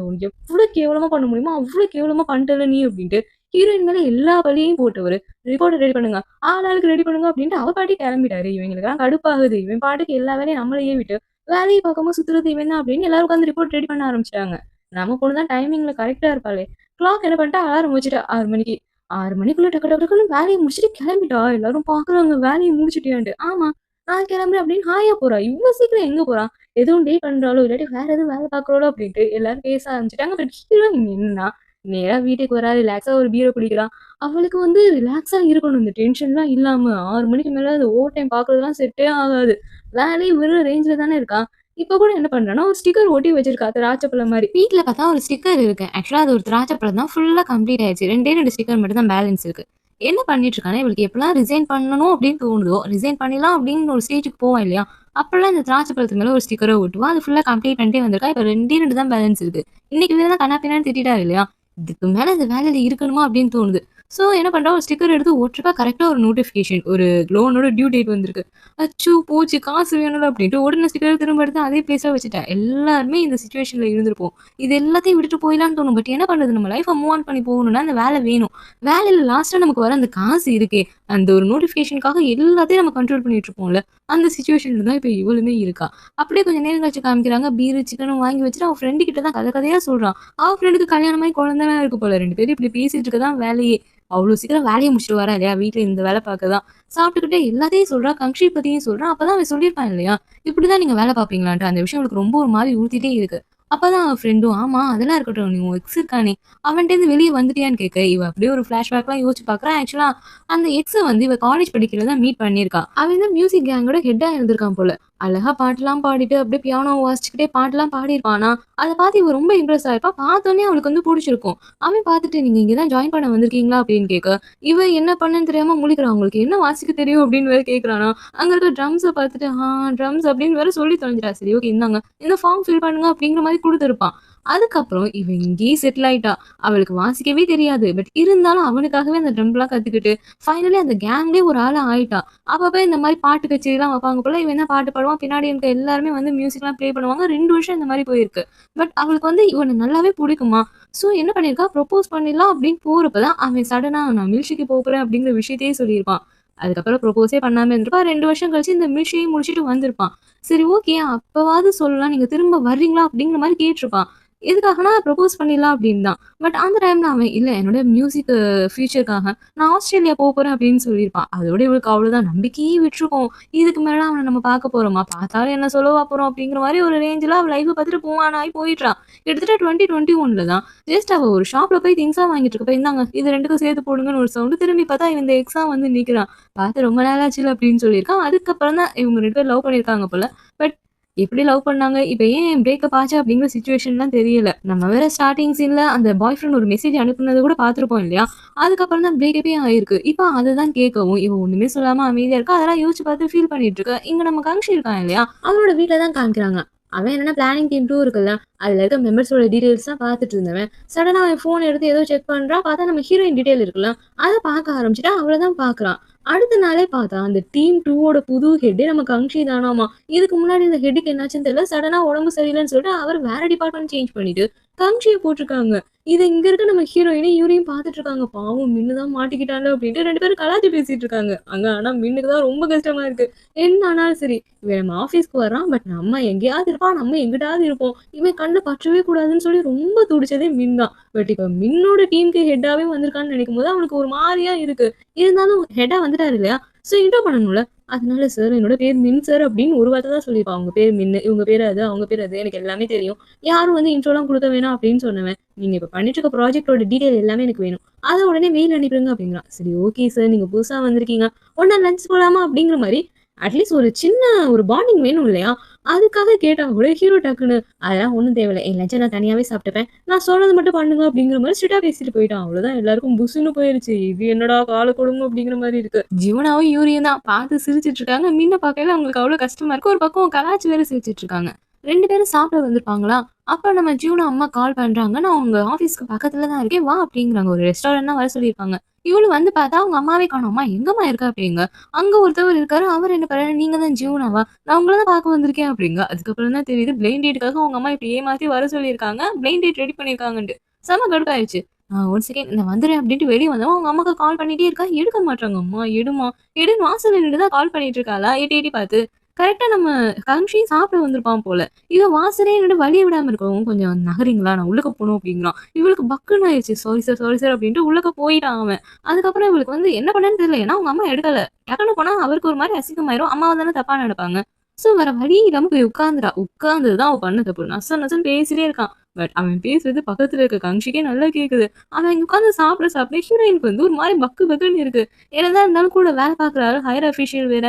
எவ்ளோ கேவலமா பண்ண முடியுமோ, அவ்ளோ கேவலமா பண்ணிட்டல்ல நீ" அப்படின்ட்டு. ஹீரோயின் மேல எல்லா பழியையும் போட்டவரு, "ரிப்போர்ட்ட ரெடி பண்ணுங்க. ஆளாளுக்கு ரெடி பண்ணுங்க" அப்படின்ட்டு அவர் பாட்டுக்கு கெளம்பிட்டாரு. இவங்களுக்கெல்லாம் கடுப்பாகுது. இவன் பாட்டுக்கு எல்லா வேலையும் நம்மளையே விட்டு, வேலைய பார்க்காம சுத்துறது இவன் தான் அப்படின்னு எல்லாரும் உட்காந்து ரிப்போர்ட் ரெடி பண்ண ஆரம்பிச்சுட்டாங்க. நம்ம பொண்ணு தான் டைமிங்ல கரெக்ட்டா இருப்பாளே. கிளாக் என்ன பண்ணிட்டா, அலாரம் வச்சுட்டா 6 மணிக்கு. 6 மணிக்குள்ள டக்கு டக்கு டக்குன்னு வேலைய முடிச்சுட்டு கெளம்பிட்டா. எல்லாரும் பார்க்குறாங்க, "வேலைய முடிச்சுட்டியான்ட்டு." "ஆமா, நான் கெளம்புறேன்" அப்படின்னு ஹாயா போறா. இவ்ளோ சீக்கிரம் எங்க போறா? எதுவும் டேட் பண்றாளோ, இல்லாட்டி வேற எதுவும் வேலை பார்க்குறாளோ அப்படின்ட்டு எல்லாரும் பேச ஆரம்பிச்சுட்டாங்க. பட் ஹீரோயின் என்னன்னா, நேரா வீட்டுக்கு வரா, ரிலாக்ஸா ஒரு பீர குடிக்கிறா. அவளுக்கு வந்து ரிலாக்ஸா இருக்கணும். இந்த டென்ஷன்லாம் இல்லாம 6 மணிக்கு மேல அந்த ஓவர் டைம் பார்க்குறதெல்லாம் செட்டே ஆகாது. வேலைய விடுற ரேஞ்ச்ல தானே இருக்கா. இப்ப கூட என்ன பண்றான்னா, ஒரு ஸ்டிக்கர் ஒட்டி வச்சிருக்கா திராட்சைப்பழம் மாரி. வீட்ல பார்த்தா ஒரு ஸ்டிக்கர் இருக்கு. ஆக்சுவலா அது ஒரு திராட்சை பழம் தான். ஃபுல்லா கம்ப்ளீட் ஆயிருச்சு. 2டே 2 ஸ்டிக்கர் மட்டும் தான் பேலன்ஸ் இருக்கு. என்ன பண்ணிட்டு இருக்கான்னா, இவளுக்கு எப்பலாம் ரிசைன் பண்ணணும் அப்படின்னு தோணுதோ, ரிசைன் பண்ணிடலாம் அப்படின்னு ஒரு ஸ்டேஜ்க்கு போவா இல்லையா? அப்பலாம் இந்த திராட்சை பழத்து மேல ஒரு ஸ்டிக்கர ஒட்டுவா. அது ஃபுல்லா கம்ப்ளீட் பண்ணிட்டே வந்திருக்கா. இப்ப 2டே 2 தான் பேலன்ஸ் இருக்கு. இன்னைக்கு வேற கன்னா பின்னான்னு திட்டிட்டாரு இல்லையா? இதுக்கு மேல இந்த வேலையில இருக்கணுமா அப்படின்னு தோணுது. ஸோ என்ன பண்றா, ஒரு ஸ்டிக்கர் எடுத்து ஒட்டுறப்ப கரெக்ட்டா ஒரு நோட்டிஃபிகேஷன். ஒரு லோனோட டியூ டேட் வந்திருக்கு. அச்சோ! போச்சு காசு வேணும்ல அப்படின்ட்டு உடனே ஸ்டிக்கர திரும்ப எடுத்து அதே பிளேஸ்ல வச்சுட்டா. எல்லாருமே இந்த சிச்சுவேஷன்ல இருந்திருப்போம். இது எல்லாத்தையும் விட்டுட்டு போயிடலான்னு தோணும். பட் என்ன பண்றது? நம்ம லைஃப மூவ் ஆன் பண்ணி போகணும்னா, அந்த வேலை வேணும். வேலையில லாஸ்ட்டா நமக்கு வர அந்த காசு இருக்கே, அந்த ஒரு நோட்டிஃபிகேஷனுக்காக எல்லாத்தையும் நம்ம கண்ட்ரோல் பண்ணிட்டு இருப்போம்ல. அந்த சிச்சுவேஷன்ல தான் இப்ப இவளுமே இருக்கா. அப்படியே கொஞ்சம் நேரம் கழிச்சு காமிக்கிறாங்க. பீரு, சிக்கனும் வாங்கி வச்சுட்டு அவ ஃப்ரெண்டு கிட்ட தான் கதை கதையா சொல்றா. அவ ஃப்ரெண்டுக்கு கல்யாணமாயி குழந்தலாம் இருக்கு போல. 2 பேரும் இப்படி பேசிட்டு இருக்க தான் வேலையே. அவ்ளோ சீக்கிரம் வேலைய முடிச்சுட்டு வரா இல்லையா? வீட்ல இந்த வேலை பார்க்க தான். சாப்பிட்டுக்கிட்டே எல்லாத்தையும் சொல்றா. கங்ஷி பத்தியும் சொல்றா. அப்பதான் அவன் சொல்லியிருப்பான் இல்லையா? இப்படிதான் நீங்க வேலை பார்ப்பீங்களான்ட்டு. அந்த விஷயம் அவளுக்கு ரொம்ப ஒரு மாரி உறுத்திட்டே இருக்கு. அப்பதான் அவ ஃப்ரெண்டும், "ஆமா அதெல்லாம் இருக்கட்டும். நீ உன் எக்ஸ் இருக்கானே, அவன்ட்டேருந்து வெளிய வந்துட்டியான்னு?" கேட்க, இவ அப்படியே ஒரு ஃப்ளாஷ்பேக்லாம் யோசிச்சு பார்க்குறா. ஆக்சுவலா அந்த எக்ஸ வந்து இவ காலேஜ் படிக்கையில தான் மீட் பண்ணியிருக்கா. அவன் தான் மியூசிக் கேங்கோட ஹெட்டா இருந்திருக்கான் போல. அழகா பாட்டுலாம் பாடிட்டு, அப்படியே பியானோ வாசிச்சுக்கிட்டே பாட்டுலாம் பாடியிருப்பான். ஆனா, அத பார்த்து இவ ரொம்ப இம்ப்ரெஸ் ஆயிருப்பா. பார்த்தோனே அவளுக்கு வந்து புடிச்சிருக்கும். அவன் பார்த்துட்டு, "நீங்க இங்க தான் ஜாயின் பண்ண வந்திருக்கீங்களா?" அப்படின்னு கேட்க, இவ என்ன பண்ணன்னு தெரியாம முழிக்கிறா. "உங்களுக்கு என்ன வாசிக்க தெரியும்?" அப்படின்னு வேற கேட்குறானா. அங்க இருக்க ட்ரம்ஸ பார்த்துட்டு, ட்ரம்ஸ்" அப்படின்னு வேற சொல்லி தொலைஞ்சுட்டா. சரி ஓகே இந்தாங்க. இந்த ஃபார்ம் ஃபில் பண்ணுங்க அப்படிங்கிற மாரி குடுத்துருப்பான். அதுக்கப்புறம் இவ இங்கேயே செட்டில் ஆயிட்டா. அவளுக்கு வாசிக்கவே தெரியாது. பட் இருந்தாலும் அவனுக்காகவே அந்த ட்ரம்லாம் கத்துக்கிட்டு, ஃபைனலி அந்த கேங்லயே ஒரு ஆளா ஆயிட்டா. அப்பப்ப இந்த மாரி பாட்டு கச்சேரிலாம் வைப்பாங்க போல. இவன் தான் பாட்டு பாடுவான். பின்னாடி இருக்க எல்லாருமே வந்து மியூசிக்லாம் ப்ளே பண்ணுவாங்க. 2 வருஷம் இந்த மாரி போயிருக்கு. பட் அவளுக்கு வந்து இவன நல்லாவே புடிக்குமா. ஸோ என்ன பண்ணியிருக்கா, ப்ரொபோஸ் பண்ணிடலாம் அப்படின்னு போறப்ப தான் அவன் சடனா நான் மில்க்ஷேக்கு போறேன் அப்படிங்கிற விஷயத்தையே சொல்லியிருப்பான். அதுக்கப்புறம் ப்ரொபோஸே பண்ணாம இருந்திருப்பா. 2 வருஷம் கழிச்சு இந்த மில்க்ஷேயும் முடிச்சுட்டு வந்திருப்பான். சரி ஓகே அப்பவாவது சொல்லலாம். நீங்க திரும்ப வர்றீங்களா? அப்படிங்கிற மாரி கேட்டுருப்பான். எதுக்காகனா ப்ரொபோஸ் பண்ணிடலாம் அப்படின்னு தான். பட் அந்த டைம்ல அவன் இல்ல என்னோட மியூசிக் ஃபியூச்சர்க்காக நான் ஆஸ்திரேலியா போறேன் அப்படின்னு சொல்லியிருப்பான். அதோட இவளுக்கு அவ்வளோதான் நம்பிக்கையே விட்டுருக்கும். இதுக்கு மேல அவன நம்ம பார்க்க போறோமா? பார்த்தாலும் என்ன சொல்லவா போறோம் அப்படிங்கிற மாரி ஒரு ரேஞ்சுல அவ லைஃப்ப பார்த்துட்டு மூவ் போயிட்றா. கிட்டத்தட்ட 2021ல தான் ஜஸ்ட் அவ ஒரு ஷாப்ல போய் திங்ஸா வாங்கிட்டு இருக்கப்ப, "இந்தாங்க இது 2க்கும் சேர்த்து போடுங்கன்னு" ஒரு சவுண்ட். திரும்பி பார்த்தா இவன் இந்த எக்ஸா வந்து நிக்கிறான். பார்த்து ரொம்ப நாள் ஆச்சுல்ல அப்படின்னு சொல்லியிருக்கான். அதுக்கப்புறம் தான் இவங்க 2 பேரும் லவ் பண்ணியிருக்காங்க போல. பட் எப்படி லவ் பண்ணாங்க? இப்ப ஏன் பிரேக்கப் ஆச்சு அப்படிங்கிற சிச்சுவேஷன்லாம் தெரியல. நம்ம வேற ஸ்டார்ட்டிங் சீன்ல அந்த பாய் ஃப்ரெண்ட் ஒரு மெசேஜ் அனுப்புனத கூட பார்த்திருப்போம் இல்லையா? அதுக்கப்புறம் தான் பிரேக்கப்பே ஆயிருக்கு. இப்ப அததான் கேட்கவும், இவ ஒண்ணுமே சொல்லாம அமைதியா இருக்கா. அதெல்லாம் யோசிச்சு பார்த்து ஃபீல் பண்ணிட்டு இருக்கா. இங்க நம்ம கங்ஷி இருக்கான் இல்லையா? அவனோட வீட்ல தான் காமிக்கிறாங்க. அவன் என்னன்னா பிளானிங் டீம் 2 இருக்குல்ல, அதுல இருக்க மெம்பர்ஸோட டீடெயில்ஸ் தான் பார்த்துட்டு இருந்தவன். சடனா அவன் ஃபோன் எடுத்து ஏதோ செக் பண்றான். பார்த்தா நம்ம ஹீரோயின் டீடெயில் இருக்குல்ல, அத பார்க்க ஆரம்பிச்சுட்டா. அவள தான் பார்க்குறான். அடுத்த நாளே பார்த்தா அந்த டீம் 2வோட புது ஹெட்டே நம்ம கங்ஷி தானாமா. இதுக்கு முன்னாடி இந்த ஹெட்டுக்கு என்னாச்சுன்னு தெரியல. சடனா உடம்பு சரியில்லன்னு சொல்லிட்டு அவர் வேற டிபார்ட்மெண்ட் சேஞ்ச் பண்ணிட்டு கங்ஷிய போட்டுருக்காங்க. இது இங்க இருக்க நம்ம ஹீரோயினும் இவரையும் பார்த்துட்டு இருக்காங்க. பாவம் மின்னு தான் மாட்டிக்கிட்டான்ல அப்படின்ட்டு 2 பேரும் கலாய்ச்சு பேசிட்டு இருக்காங்க. அங்க ஆனா மின்னுக்கு தான் ரொம்ப கஷ்டமா இருக்கு. என்ன ஆனாலும் சரி, இவன் நம்ம ஆஃபீஸ்க்கு வர்றான். பட் நம்ம எங்கேயாவது இருப்பான். நம்ம எங்கிட்டாவது இருப்போம். இவன் கண்ணுல பற்றவே கூடாதுன்னு சொல்லி ரொம்ப துடிச்சதே மின் தான். பட் இப்ப மின்னோட டீமுக்கு ஹெட்டாவே வந்திருக்கான்னு நினைக்கும்போது அவனுக்கு ஒரு மாரியா இருக்கு. இருந்தாலும் ஹெட்டா வந்துட்டாரு இல்லையா? ஸோ இன்ட்ரோ பண்ணணும்ல. அதனால சார் என்னோட பேர் மின் சார் அப்படின்னு ஒரு வார்த்தை தான் சொல்லியிருப்பான். அவங்க பேர் மின்னு, இவங்க பேர் அது, அவங்க பேர் அது. எனக்கு எல்லாமே தெரியும். யாரும் வந்து இன்ட்ரோலாம் குடுக்க வேணாம் அப்படின்னு சொன்னவன். நீங்க இப்ப பண்ணிட்டு இருக்க ப்ராஜெக்ட்டோட டீட்டெயில் எல்லாமே எனக்கு வேணும். அத உடனே மெயில் அனுப்பிடுங்க அப்படிங்கிறான். சரி ஓகே சார் நீங்க புதுசா வந்திருக்கீங்க. ஒண்ணா லஞ்ச் போலாமா? அப்படிங்கிற மாரி அட்லீஸ்ட் ஒரு சின்ன ஒரு பாண்டிங் வேணும் இல்லையா? அதுக்காக கேட்டா கூட ஹீரோ டக்குன்னு அதெல்லாம் ஒண்ணும் தேவையில்ல. என் லஞ்ச நான் தனியாவே சாப்பிட்டுப்பேன். நான் சொல்றது மட்டும் பண்ணுங்க அப்படிங்கிற மாரி ஸ்ட்ரிக்ட்டா பேசிட்டு போயிட்டான். அவ்வளோதான் எல்லாருக்கும் புஸ்ஸுன்னு போயிருச்சு. இது என்னடா கால கொடுமை அப்படிங்கிற மாரி இருக்கு. ஜீவனாவும் யூரியும் தான் பார்த்து சிரிச்சுட்டு இருக்காங்க. மின்ன பார்க்கையில அவங்களுக்கு அவ்வளோ கஷ்டமா இருக்கு. ஒரு பக்கம் கலாய்ச்சு வேற சிரிச்சுட்டு இருக்காங்க. 2 பேரும் சாப்பிட வந்திருப்பாங்களா? அப்ப நம்ம ஜீவனா அம்மா கால் பண்றாங்க. "நான் உங்க ஆஃபீஸ்க்கு பக்கத்துல தான் இருக்கேன். வா" அப்படிங்கிறாங்க. ஒரு ரெஸ்டாரண்ட் தான் வர சொல்லியிருக்காங்க. இவளும் வந்து பார்த்தா அவங்க அம்மாவே காணோம். "அம்மா எங்கம்மா இருக்கா?" அப்படிங்க. அங்க ஒருத்தவர் இருக்காரு. அவர் என்ன பண்றாரு, "நீங்க தான் ஜீவனாவா? நான் உங்கள தான் பார்க்க வந்திருக்கேன்" அப்படிங்க. அதுக்கப்புறம் தான் தெரியுது பிளைண்ட் டேட்க்காக அவங்க அம்மா இப்படி ஏமாத்தி வர சொல்லியிருக்காங்க. பிளைண்ட் டேட் ரெடி பண்ணியிருக்காங்கன்ட்டு. செம கடுப்பாயிருச்சு. "1 செகண்ட் நான் வந்துடுறேன்" அப்படின்ட்டு வெளிய வந்தவ அவங்க அம்மாக்கு கால் பண்ணிட்டே இருக்கா. எடுக்க மாட்றாங்க. "அம்மா எடும்மா, எடுன்னு" வாசல்ல நின்னு தான் கால் பண்ணிட்டு இருக்காளா, எட்டி எட்டி பார்த்து. கரெக்ட்டா நம்ம கங்ஷியும் சாப்பிட வந்திருப்பான் போல. இவன் வாசலே நின்னு வழிய விடாம இருக்கவும், "கொஞ்சம் நகர்றீங்களா? நான் உள்ளுக்க போணும்" அப்படிங்கிறான். இவளுக்கு பக்குன்னு ஆயிருச்சு. சாரி சார்" அப்படின்ட்டு உள்ளுக்க போயிட்டான் அவன். அதுக்கப்புறம் இவளுக்கு வந்து என்ன பண்ணன்னு தெரியல. ஏன்னா அவங்க அம்மா எடுக்கல. டக்குனு போனா அவருக்கு ஒரு மாரி அசிங்கமாயிரும். அம்மாவ தானே தப்பா நெனப்பாங்க. சோ வேற வழி இல்லாம போய் உட்கார்ந்துட்டா. உட்கார்ந்தது தான் அவ பண்ண தப்பு. நச நசன்னு பேசிட்டே இருக்கான். பட் அவன் பேசுறது பக்கத்துல இருக்க கங்ஷிக்கே நல்லா கேக்குது. அவன் இங்க உட்காந்து சாப்பிட ஹீரோயினுக்கு வந்து ஒரு மாரி பக்கு பக்குன்னு இருக்கு. என்னதான் இருந்தாலும் கூட வேலை பார்க்குறாரு ஹையர் அஃபிஷியல் வேற.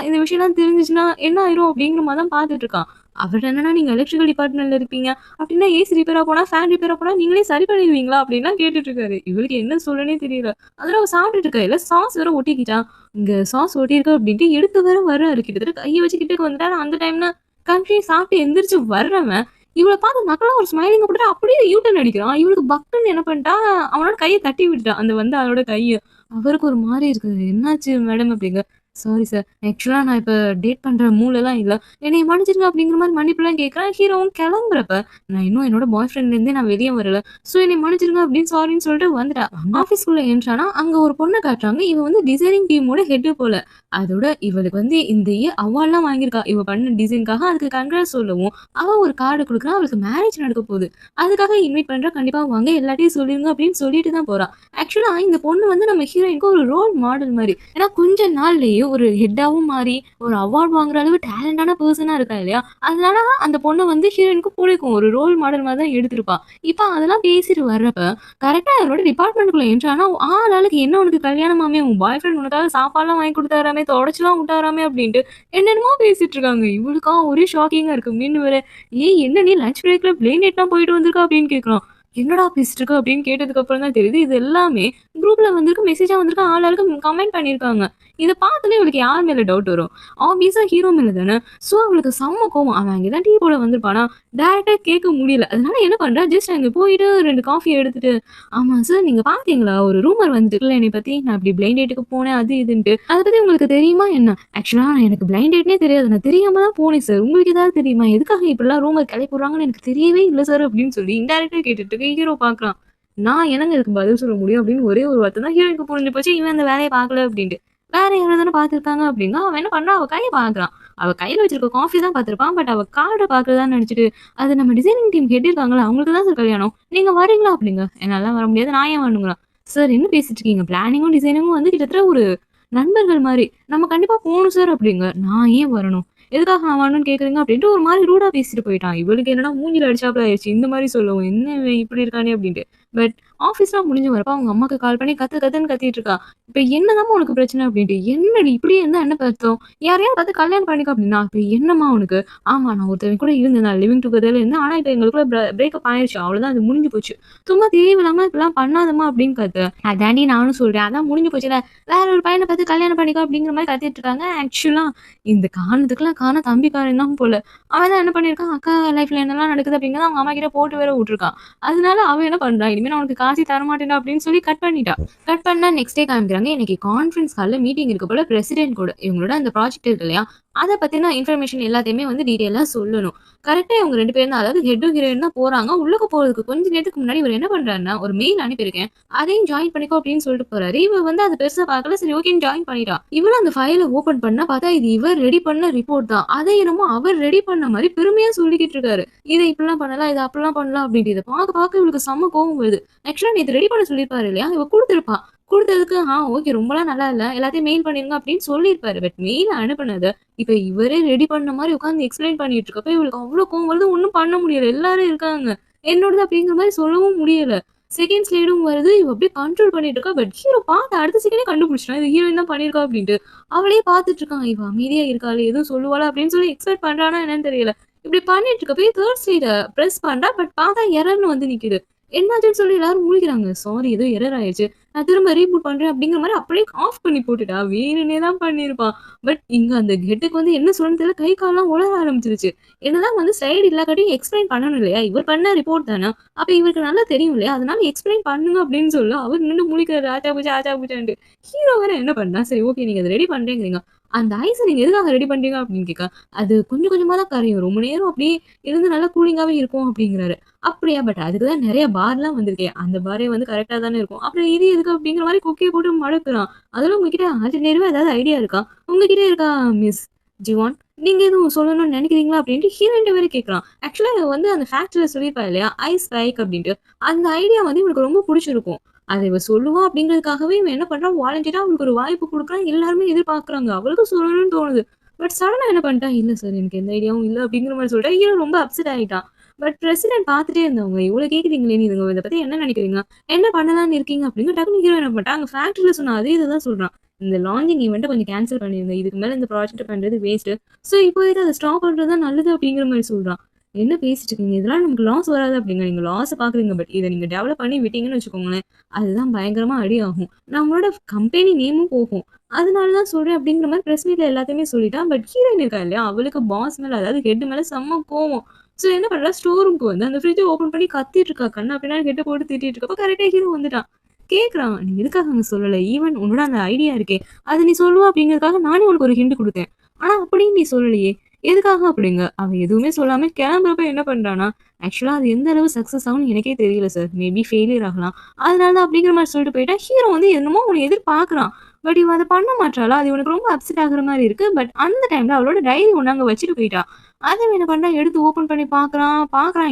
இந்த விஷயம்லாம் தெரிஞ்சுச்சுன்னா என்ன ஆயிரும் அப்படிங்கிற மாரி தான் பார்த்துட்டு இருக்கான். அவர் என்னன்னா நீங்க எலக்ட்ரிக்கல் டிபார்ட்மெண்ட்ல இருப்பீங்க. அப்படின்னா ஏசி ரிப்பேரா போனா, ஃபேன் ரிப்பேரா போனா நீங்களே சரி பண்ணிருவீங்களா? அப்படின்லாம் கேட்டுட்டு இருக்காரு. இவளுக்கு என்ன சொல்லன்னே தெரியல. அதுல அவ சாப்பிட்டுட்டு இருக்கையில சாஸ் வேற ஒட்டிக்கிட்டான். இங்க சாஸ் ஒட்டியிருக்கு அப்படின்ட்டு எடுக்க வேற வர்றாரு. கிட்டத்தட்ட கைய வச்சு கிட்டக்க வந்துட்டாரு. அந்த டைம்ல கண்ட்ரி சாப்பிட்டு எந்திரிச்சு வர்றவன், இவள பார்த்து நக்கலா ஒரு ஸ்மைலிங்க போட்டுட்டு அப்படியே யூ டர்ன் அடிக்கிறான். இவளுக்கு பக்குன்னு என்ன பண்ணிட்டா, அவனோட கைய தட்டி விட்டுட்டா. அந்த வந்து அவளோட கைய. அவருக்கு ஒரு மாரி இருக்கு. "என்னாச்சு மேடம்?" அப்படிங்க. "Sorry sir. ஆக்சுவலா நான் இப்ப டேட் பண்ற மூட்லலாம் இல்ல. என்னைய மன்னிச்சிடுங்க" அப்படிங்கிற மாரி மன்னிப்புலாம் கேட்கிறேன். ஹீரோவும் கிளம்புறப்ப, "நான் இன்னும் என்னோட பாய் ஃப்ரெண்ட்லேருந்தே நான் வெளிய வரல. ஸோ என்னைய மன்னிச்சிடுங்க" அப்படின்னு சாரின்னு சொல்லிட்டு வந்துட்டா. ஆஃபீஸ்க்குள்ள என்ட்ரானா, அங்க ஒரு பொண்ண காட்டுறாங்க. இவ வந்து டிசைனிங் டீமோட ஹெட் போல. அதோட இவளுக்கு வந்து இந்த இயர் அவார்ட்லாம் வாங்கியிருக்கா. இவ பண்ண டிசைனுக்காக. அதுக்கு கங்ராட்ஸ் சொல்லவும், அவ ஒரு கார்டு குடுக்குறா. அவளுக்கு மேரேஜ் நடக்க போகுது. அதுக்காக இன்வைட் பண்றா. "கண்டிப்பா வாங்க. எல்லார்ட்டயும் சொல்லிருங்க" அப்படின்னு சொல்லிட்டு தான் போறா. ஆக்சுவலா இந்த பொண்ணு வந்து நம்ம ஹீரோயினுக்கு ஒரு ரோல் மாடல் மாரி. ஏன்னா கொஞ்ச நாள்லயே ஒரு ஹெட்டாவும் மாறி, ஒரு அவார்ட் வாங்குற அளவு டேலண்டான பெர்சனா இருக்கா இல்லையா? அதனால அந்த பொண்ண வந்து ஹீரோயினுக்கு புடிக்கும். ஒரு ரோல் மாடல் மாரி தான் எடுத்திருப்பா. இப்ப அதெல்லாம் பேசிட்டு வர்றப்ப, கரெக்ட்டா அவளோட டிபார்ட்மெண்ட்குள்ள என்ட்ரு ஆனா, ஆளுக்கு "என்ன உனக்கு கல்யாணமாமே? உன் பாய் ஃப்ரெண்ட் உனக்காக சாப்பாடுலாம் வாங்கி குடுத்தாராமே, தொடச்சுலாம் விட்டாராமே" அப்படின்ட்டு என்னென்னமோ பேசிட்டு இருக்காங்க. இவளுக்கா ஒரே ஷாக்கிங்கா இருக்கு. மீண்டு வேற, "ஏய் என்ன நீ லஞ்ச் பிரேக்ல பிளேன் டேட்லாம் போயிட்டு வந்திருக்க?" அப்படின்னு கேட்குறான். "என்னடா பேசிட்டு இருக்க?" அப்படின்னு கேட்டதுக்கு அப்புறம் தான் தெரியுது, இது எல்லாமே குரூப்ல வந்திருக்கு, மெசேஜா வந்திருக்கு. ஆளாளுக்கு கமெண்ட் பண்ணியிருக்காங்க. இத பார்த்தோனே இவளுக்கு யார் மேல டவுட் வரும்? ஆப்வியஸா ஹீரோ மேல தானே. ஸோ அவளுக்கு செம்ம கோவம். அவன் அங்க தான் டீ போட வந்திருப்பானா, டைரக்ட்டா கேட்க முடியல. அதனால என்ன பண்றா, ஜஸ்ட் அங்க போயிட்டு 2 காஃபி எடுத்துட்டு, "ஆமா சார், நீங்க பார்த்தீங்களா? ஒரு ரூமர் வந்துட்டுல்ல என்னைய பத்தி. நான் இப்படி பிளைண்ட் டேட்டுக்கு போனேன் அது இதுன்ட்டு. அத பத்தி உங்களுக்கு தெரியுமா என்ன?" "ஆக்சுவலா எனக்கு பிளைண்ட் டேட்னே தெரியாது. நான் தெரியாம தான் போனேன் சார். உங்களுக்கு ஏதாவது தெரியுமா? எதுக்காக இப்படிலாம் ரூமர் கிளப்பி விடுறாங்கன்னு எனக்கு தெரியவே இல்ல சார்" அப்படின்னு சொல்லி இன்டைரக்ட்டா கேட்டுட்டு இருக்க ஹீரோ பார்க்குறான். நான் என்னங்க இதுக்கு பதில் சொல்ல முடியும் அப்படின்னு ஒரே ஒரு வார்த்தை தான் ஹீரோயினுக்கு புரிஞ்சு போச்சு. இவன் அந்த வேலைய பார்க்கல அப்படின்ட்டு. வேற யாரோ தானே பார்த்துருக்காங்க அப்படின்னா, அவன் என்ன பண்றான், அவ கைய பார்க்குறான். அவ கையில வச்சிருக்க காஃபி தான் பார்த்துருப்பான். பட் அவ கார்ட பார்க்குறதான்னு நெனச்சுட்டு, "அது நம்ம டிசைனிங் டீம் ஹெட் இருக்காங்கல்ல, அவங்களுக்கு தான் சார் கல்யாணம். நீங்க வரீங்களா?" அப்படிங்க. "என்னாலலாம் வர முடியாது. நான் ஏன் வரணுங்களா?" "சார் என்ன பேசிட்டு இருக்கீங்க? பிளானிங்கும், டிசைனிங்கும் வந்து கிட்டத்தட்ட ஒரு நண்பர்கள் மாரி. நம்ம கண்டிப்பா போணும் சார்" அப்படிங்க. "நான் ஏன் வரணும்? எதுக்காக நான் வரணும்னு கேட்குறீங்க?" அப்படின்ட்டு ஒரு மாரி ரூடா பேசிட்டு போயிட்டான். இவளுக்கு என்னன்னா மூஞ்சில அடிச்சாப்ல ஆயிருச்சு. இந்த மாரி சொல்லவும், "என்ன இவன் இப்படி இருக்கானே?" அப்படின்ட்டு. பட் ஆஃபீஸ்லாம் முடிஞ்சு வரப்ப அவங்க அம்மாக்கு கால் பண்ணி கத்து கத்துன்னு கத்திட்டு இருக்கா. "இப்ப என்னதாம்மா உனக்கு பிரச்சனை?" அப்படின்ட்டு. "என்னடி இப்படியே இருந்தா என்ன அர்த்தம்? யாரையாவது பார்த்து கல்யாணம் பண்ணிக்க" அப்படின்னா. "இப்ப என்னம்மா உனக்கு?" "ஆமா நான் ஒருத்தவன் கூட இருந்தேன். நான் லிவிங் டுகெதர்ல இருந்தேன். ஆனா இப்ப எங்களுக்குள்ள பிரேக்கப் ஆயிருச்சு. அவ்வளவுதான். அது முடிஞ்சு போச்சு. சும்மா தேவையில்லாம இப்படிலாம் பண்ணாதம்மா" அப்படின்னு கத்து. "அதான்டி நானும் சொல்றேன். அதான் முடிஞ்சு போச்சுல்ல. வேற ஒரு பையன பார்த்து கல்யாணம் பண்ணிக்கோ" அப்படிங்கிற மாரி கத்திட்டு இருக்காங்க. ஆக்சுவலா இந்த காரணத்துக்குலாம் காரணம் தம்பிக்காரன் தான் போல. அவன் தான் என்ன பண்ணியிருக்கான், அக்கா லைஃப்ல என்னலாம் நடக்குது அப்படிங்கிறத அவங்க அம்மா கிட்ட போட்டு வேற விட்டுருக்கான். அதனால அவ என்ன பண்றா, "இனிமே நான் உனக்கு காசே தரமாட்டேன்டா" அப்படின்னு சொல்லி கட் பண்ணிட்டா. கட் பண்ணா நெக்ஸ்ட் டே காமிக்கிறாங்க. இன்னைக்கு கான்ஃபரன்ஸ் ஹால்ல மீட்டிங் இருக்கு போல பிரசிடென்ட் கூட. இவங்களோட அந்த ப்ராஜெக்ட் இருக்கு இல்லையா? அத பத்தின இன்ஃபர்மேஷன் எல்லாத்தையுமே வந்து டீட்டெயிலா சொல்லணும். கரெக்ட்டா இவங்க 2 பேரும் தான், அதாவது ஹெட்டும் ஹீரோயின் தான் போறாங்க. உள்ளுக்கு போறதுக்கு கொஞ்ச நேரத்துக்கு முன்னாடி இவரு என்ன பண்றாருன்னா, ஒரு மெயில் அனுப்பியிருக்கேன். அதையும் ஜாயின் பண்ணிக்கோ அப்படின்னு சொல்லிட்டு போறாரு. இவ வந்து அத பெருசா பார்க்கல. சரி ஓகேன்னு ஜாயின் பண்ணிட்டா. இவளும் அந்த ஃபைல ஓப்பன் பண்ணா பார்த்தா, இது இவர் ரெடி பண்ண ரிப்போர்ட் தான். அதை என்னமோ அவர் ரெடி பண்ண மாரி பெருமையா சொல்லிக்கிட்டு இருக்காரு. இத இப்படிலாம் பண்ணலாம், இத அப்படிலாம் பண்ணலாம் அப்படின்ட்டு. இத பார்க்க பார்க்க இவளுக்கு செம்ம கோவம் வருது. ஆக்சுவலா நேத்து ரெடி பண்ண சொல்லியிருப்பாரு இல்லையா? இவ குடுத்திருப்பா. குடுத்ததுக்கு, ஓகே ரொம்பலாம் நல்லா இல்ல. எல்லாத்தையும் மெயில் பண்ணிருங்க அப்படின்னு சொல்லியிருப்பாரு. பட் மெயில் அனுப்புனத, இப்ப இவரே ரெடி பண்ண மாரி உட்கார்ந்து எக்ஸ்பிளைன் பண்ணிட்டு இருக்கப்ப, இவளுக்கு அவ்ளோ கோவம் வருது. ஒண்ணும் பண்ண முடியல. எல்லாரும் இருக்காங்க. என்னோடது அப்படிங்கிற மாரி சொல்லவும் முடியல. செகண்ட் ஸ்லைடும் வருது. இவ அப்படியே கண்ட்ரோல் பண்ணிட்டு இருக்கா. பட் ஹீரோ பார்த்த அடுத்த செகண்டே கண்டுபிடிச்சுட்டான். இது ஹீரோயின் தான் பண்ணியிருக்கா அப்படின்ட்டு. அவளே பார்த்துட்டு இருக்கான். இவ அமைதியா இருக்காளே, எதுவும் சொல்லுவாளா அப்படின்னு சொல்லி எக்ஸ்பெக்ட் பண்றானா என்னன்னு தெரியல. இப்படி பண்ணிட்டு இருக்கப்ப தேர்ட் ஸ்லைட பிரஸ் பண்றா. பட் பார்த்தா எரர்ன்னு வந்து நிக்குது. என்னாச்சுன்னு சொல்லி எல்லாரும் முழிக்கிறாங்க. சாரி ஏதோ எரர் ஆயிருச்சு. நான் திரும்ப ரீபூட் பண்றேன் அப்படிங்கிற மாரி அப்படியே ஆஃப் பண்ணி போட்டுட்டா. வேணும்னே தான் பண்ணியிருப்பான். பட் இங்க அந்த ஹெட்டுக்கு வந்து என்ன சொல்லணும்னு தெரியல. கை கால்லாம் உலர ஆரம்பிச்சுருச்சு. என்னதான் வந்து ஸ்லைடு இல்லாக்காட்டியும் எக்ஸ்பிளைன் பண்ணணும் இல்லையா? இவர் பண்ண ரிப்போர்ட் தானே. அப்ப இவருக்கு நல்லா தெரியும் இல்லையா? அதனால எக்ஸ்பிளைன் பண்ணுங்க அப்படின்னு சொல்ல, அவர் நின்னு முழிக்கிறாரு. ஆச்சா பூச்சா, ஆச்சா பூச்சான்ட்டு. ஹீரோ வேற என்ன பண்ணா, சரி ஓகே நீங்க அத ரெடி பண்றேங்கிறீங்க. அந்த ஐஸ நீங்க எதுக்காக ரெடி பண்றீங்க அப்படின்னு கேட்க, அது கொஞ்சம் கொஞ்சமா தான் கரையும். ரொம்ப நேரம் அப்படியே இருந்து நல்லா கூலிங்காவே இருக்கும் அப்படிங்கிறாரு. அப்படியா? பட் அதுக்கு தான் நெறைய பார்லாம் வந்திருக்கே. அந்த பாரே வந்து கரெக்ட்டா தானே இருக்கும். அப்புறம் இது எதுக்கு அப்படிங்கிற மாரி கொக்கிய போட்டு மடக்குறான். அதெல்லாம் உங்ககிட்ட ஆல்டர்னேட்டிவா ஏதாவது ஐடியா இருக்கா? உங்ககிட்ட இருக்கா மிஸ் ஜிவான்? நீங்க எதுவும் சொல்லணும்னு நெனைக்கிறீங்களா? அப்படின்ட்டு ஹீரோயின்ட்ட வேற கேட்குறான். ஆக்சுவலா இவ வந்து அந்த ஃபேக்ட்ரில சொல்லியிருப்பா இல்லையா? ஐஸ் ஸ்பைக் அப்படின்ட்டு. அந்த ஐடியா வந்து இவனுக்கு ரொம்ப புடிச்சிருக்கும். அத இவ சொல்லுவா அப்படிங்கிறதுக்காகவே இவன் என்ன பண்றான், வாலண்டியரா அவளுக்கு ஒரு வாய்ப்பு குடுக்குறான். எல்லாருமே எதிர்பார்க்குறாங்க. அவளுக்கும் சொல்லணும்னு தோணுது. பட் சடனா என்ன பண்ணிட்டா, "இல்ல சார் எனக்கு எந்த ஐடியாவும் இல்ல" அப்படிங்கிற மாரி சொல்லிட்டா. ஹீரோ ரொம்ப அப்செட் ஆயிட்டான். பட் பிரசிடென்ட் பார்த்துட்டே இருந்தவங்க, "இவ்வளோ கேட்குறீங்களே, நீங்க இத பத்தி என்ன நினைக்கிறீங்க? என்ன பண்ணலாம்னு இருக்கீங்க?" அப்படின்னு டக்குனு ஹீரோ என்ன பண்ணிட்டான், ஃபேக்டரில சொன்ன அதே இத தான் சொல்றான். "இந்த லான்ச்சிங் ஈவென்ட்ட கொஞ்சம் கேன்சல் பண்ணிருங்க. இதுக்கு மேல இந்த ப்ராஜெக்ட் பண்றது வேஸ்ட்டு. ஸோ இப்போதைக்கு அத ஸ்டாப் பண்றது தான் நல்லது." அப்படிங்கிற மாரி சொல்றான். "என்ன பேசிட்டு இருக்கீங்க? இதெல்லாம் நமக்கு லாஸ் வராது." அப்படிங்க. "நீங்க லாஸ பார்க்குறீங்க. பட் இத நீங்க டெவலப் பண்ணி விட்டீங்கன்னு வச்சுக்கோங்களேன், அதுதான் பயங்கரமா அடி ஆகும். நம்மளோட கம்பெனி நேமும் போகும். அதனால தான் சொல்றேன்." அப்படிங்கிற மாரி பிரஸ் மீட்ல எல்லாத்தையுமே சொல்லிட்டான். பட் ஹீரோயின் இருக்கா இல்லையா? அவளுக்கு பாஸ் மேல, அதாவது ஹெட் மேல செம்ம கோவம். ஸோ என்ன பண்றா, ஸ்டோர் ரூம்க்கு வந்து அந்த ஃப்ரிட்ஜ ஓப்பன் பண்ணி கத்திட்டு இருக்கா. கன்னா பின்னான்னு ஹெட்ட போட்டு திட்டிட்டு இருக்கப்ப கரெக்ட்டா ஹீரோ வந்துட்டான். கேட்குறான், "நீ எதுக்காக அங்க சொல்லல? ஈவன் உன்னோட அந்த ஐடியா இருக்கே, அத நீ சொல்லுவ அப்படிங்கிறதுக்காக நானே உனக்கு ஒரு ஹிண்ட் குடுத்தேன். ஆனா அப்படின்னு நீ சொல்லலையே. எதுக்காக?" அப்படிங்க. அவன் எதுவுமே சொல்லாம கிளம்புறப்ப என்ன பண்றான்னா, "ஆக்சுவலா அது எந்த அளவு சக்சஸ் ஆகும்னு எனக்கே தெரியல சார். மேபி ஃபெயிலியர் ஆகலாம். அதனால தான்." அப்படிங்கிற மாரி சொல்லிட்டு போயிட்டா. ஹீரோ வந்து என்னமோ ஒண்ணு எதிர்பார்க்குறான். பட் இவ அத பண்ண மாட்றாளா, அது இவனுக்கு ரொம்ப அப்செட் ஆகுற மாரி இருக்கு. பட் அந்த டைம்ல அவளோட டைரி ஒண்ணு அங்க வச்சுட்டு போயிட்டா. அத இவன் என்ன பண்றான், எடுத்து ஓப்பன் பண்ணி பார்க்குறான்.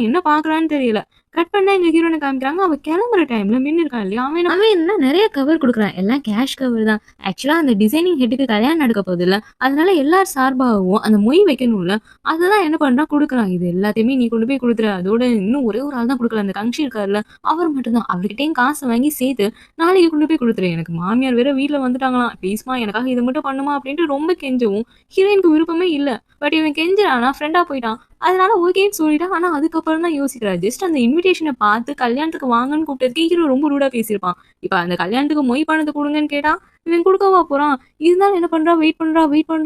என்ன பார்க்குறான்னு தெரியல. கட் பண்ணா எங்க ஹீரோயின காமிக்கிறாங்க. அவ கிளம்புற டைம்ல மின்னு இருக்கான் இல்லையா? அவன் என்ன நெறைய கவர் குடுக்குறான். எல்லாம் கேஷ் கவர் தான். ஆக்சுவலா அந்த டிசைனிங் ஹெட்டுக்கு கல்யாணம் நடக்க போகுதுல்ல. அதனால எல்லார் சார்பாகவும் அந்த மொய் வைக்கணும்ல. அததான் என்ன பண்றான், குடுக்குறான். "இது எல்லாத்தையுமே நீ கொண்டு போய் குடுத்துரு. அதோட இன்னும் ஒரே ஒரு ஆள் தான் குடுக்கல. அந்த கங்ஷி இருக்கார்ல, அவர் மட்டும் தான். அவர்கிட்டயும் காசு வாங்கி சேர்த்து நாளைக்கு கொண்டு போய் குடுத்துரு. எனக்கு மாமியார் வேற வீட்ல வந்துட்டாங்களாம். ப்ளீஸ்மா எனக்காக இத மட்டும் பண்ணுமா." அப்படின்ட்டு ரொம்ப கெஞ்சவும், ஹீரோயினுக்கு விருப்பமே இல்ல. பட் இவன் கெஞ்சுறானா, ஃப்ரெண்டா போயிட்டான். அதனால ஓகேன்னு சொல்லிட்டா. ஆனா அதுக்கப்புறம் தான் யோசிக்கிறா. ஜஸ்ட் அந்த இன்விடேஷன பார்த்து கல்யாணத்துக்கு வாங்கன்னு கூப்பிட்டதுக்கே ஹீரோ ரொம்ப ரூடா பேசியிருப்பான். இப்ப அந்த கல்யாணத்துக்கு மொய் பணத்த குடுங்கன்னு கேட்டா, இவன் குடுக்கவா போறான்? இருந்தாலும் என்ன பண்றா, வெயிட் பண்றா.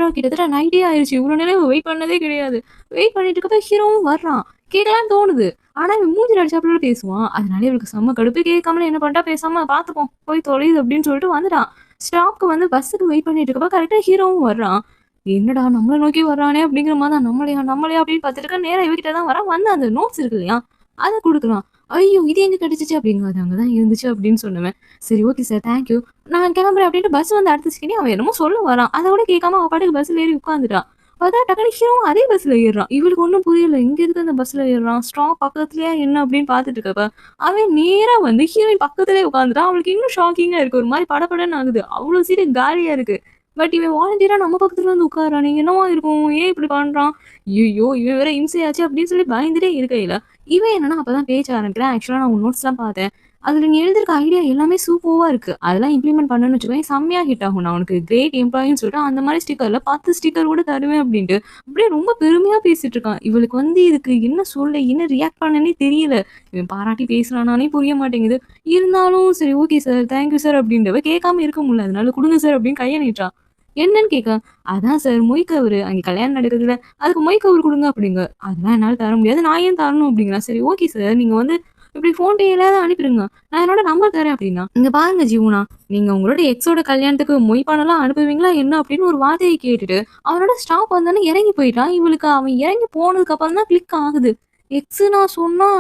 கிட்டத்தட்ட நைட்டே ஆயிருச்சு. இவ்ளோ நேரம் இவ வெயிட் பண்ணதே கிடையாது. வெயிட் பண்ணிட்டு இருக்கப்ப ஹீரோவும் வர்றான். கேட்கலான்னு தோணுது. ஆனா இவன் மூஞ்சில அடிச்சாப்புல பேசுவான். அதனால இவளுக்கு செம்ம கடுப்பு. கேட்காமலே என்ன பண்ணிட்டா, பேசாம பார்த்துப்போம். போய் தொலையுது அப்படின்னு சொல்லிட்டு வந்துட்டான். ஸ்டாப்க்கு வந்து பஸ்ஸுக்கு வெயிட் பண்ணிட்டு இருக்கப்ப கரெக்ட்டா ஹீரோவும் வர்றான். என்னடா நம்மள நோக்கி வர்றானே அப்படிங்கிற மாரி தான். நம்மளையா அப்படின்னு பார்த்துட்டு இருக்கேன். நேரா இவகிட்ட தான் வரான். வந்து அந்த நோட்ஸ் இருக்கு இல்லையா? அத குடுக்குறான். ஐயோ! இது எங்க கிடைச்சுச்சு அப்படிங்க. அது அங்க தான் இருந்துச்சு அப்படின்னு சொன்னவன். சரி ஓகே சார் தேங்க் யூ. நான் கிளம்புறேன் அப்படின்ட்டு பஸ் வந்து அடுத்த செகண்டே அவன் என்னமோ சொல்ல வரான். அத கூட கேட்காம அவ பாட்டுக்கு பஸ்ல ஏறி உட்கார்ந்துட்டா. பார்த்தா டக்குனு ஹீரோவும் அதே பஸ்ல ஏறுறான். இவளுக்கு ஒண்ணும் புரியல. இங்க எதுக்கு அந்த பஸ்ல ஏறுறான்? ஸ்டாப் பக்கத்துலயா என்ன அப்படின்னு பார்த்துட்டு இருக்கப்ப, அவன் நேரா வந்து ஹீரோயின் பக்கத்திலேயே உட்கார்ந்துட்டான். அவளுக்கு இன்னும் ஷாக்கிங்கா இருக்கு. ஒரு மாரி படபடன்னு ஆகுது. அவ்ளோ சீட்டு காலியா இருக்கு. பட் இவன் வாலண்டியரா நம்ம பக்கத்துல வந்து உட்கார்றானே! என்னவா இருக்கும்? ஏன் இப்படி பண்றான்? ஐய்யய்யோ! இவன் வேற இம்சையாச்சே அப்படின்னு சொல்லி பயந்துட்டே இருக்கையில, இவன் என்னன்னா அப்பதான் பேச்ச ஆரம்பிக்கிறான். ஆக்சுவலா நான் உன் நோட்ஸ்லாம் பார்த்தேன். அதுல நீ எழுதியிருக்க ஐடியா எல்லாமே சூப்பர்வா இருக்கு. அதெல்லாம் இம்ப்ளிமெண்ட் பண்ணணும்னு வச்சுக்கோயேன், செம்மையா ஹிட் ஆகும். நான் உனக்கு கிரேட் எம்ப்ளாயின்னு சொல்லிட்டு அந்த மாரி ஸ்டிக்கர்ல 10 ஸ்டிக்கர் கூட தருவேன் அப்படின்ட்டு, அப்படியே ரொம்ப பெருமையா பேசிட்டு இருக்கான். இவளுக்கு வந்து இதுக்கு என்ன சொல்ல, என்ன ரியாக்ட் பண்ணனே தெரியல. இவன் பாராட்டி பேசுறானான்னே புரிய மாட்டேங்குது. இருந்தாலும் சரி okay sir, thank you sir அப்படின்றவ கேட்காம இருக்க முடியல. அதனால குடுங்க சார் அப்படின்னு கைய நீட்டுறா. என்னன்னு கேட்க, "அதான் சார் மொய் கவரு. அங்க கல்யாணம் நடக்குதுல்ல, அதுக்கு மொய் கவர் குடுங்க" அப்படிங்க. "அதெல்லாம் என்னால தர முடியாது. நான் ஏன் தரணும்?" அப்படிங்கிறா. "சரி ஓகே சார். நீங்க வந்து இப்படி ஃபோன்பேலயாவது அனுப்பிடுங்க. நான் என்னோட நம்பர் தரேன்" அப்படின்னா. "இங்க பாருங்க ஜீவனா, நீங்க உங்களோட எக்ஸோட கல்யாணத்துக்கு மொய் பணம்லாம் அனுப்புவீங்களா என்ன?" அப்படின்னு ஒரு வார்த்தைய கேட்டுட்டு, அவனோட ஸ்டாப் வந்தோனே இறங்கி போயிட்டான். இவளுக்கு அவன் இறங்கி போனதுக்கு அப்புறம் தான் கிளிக் ஆகுது. எக்ஸ் நான் சொன்னா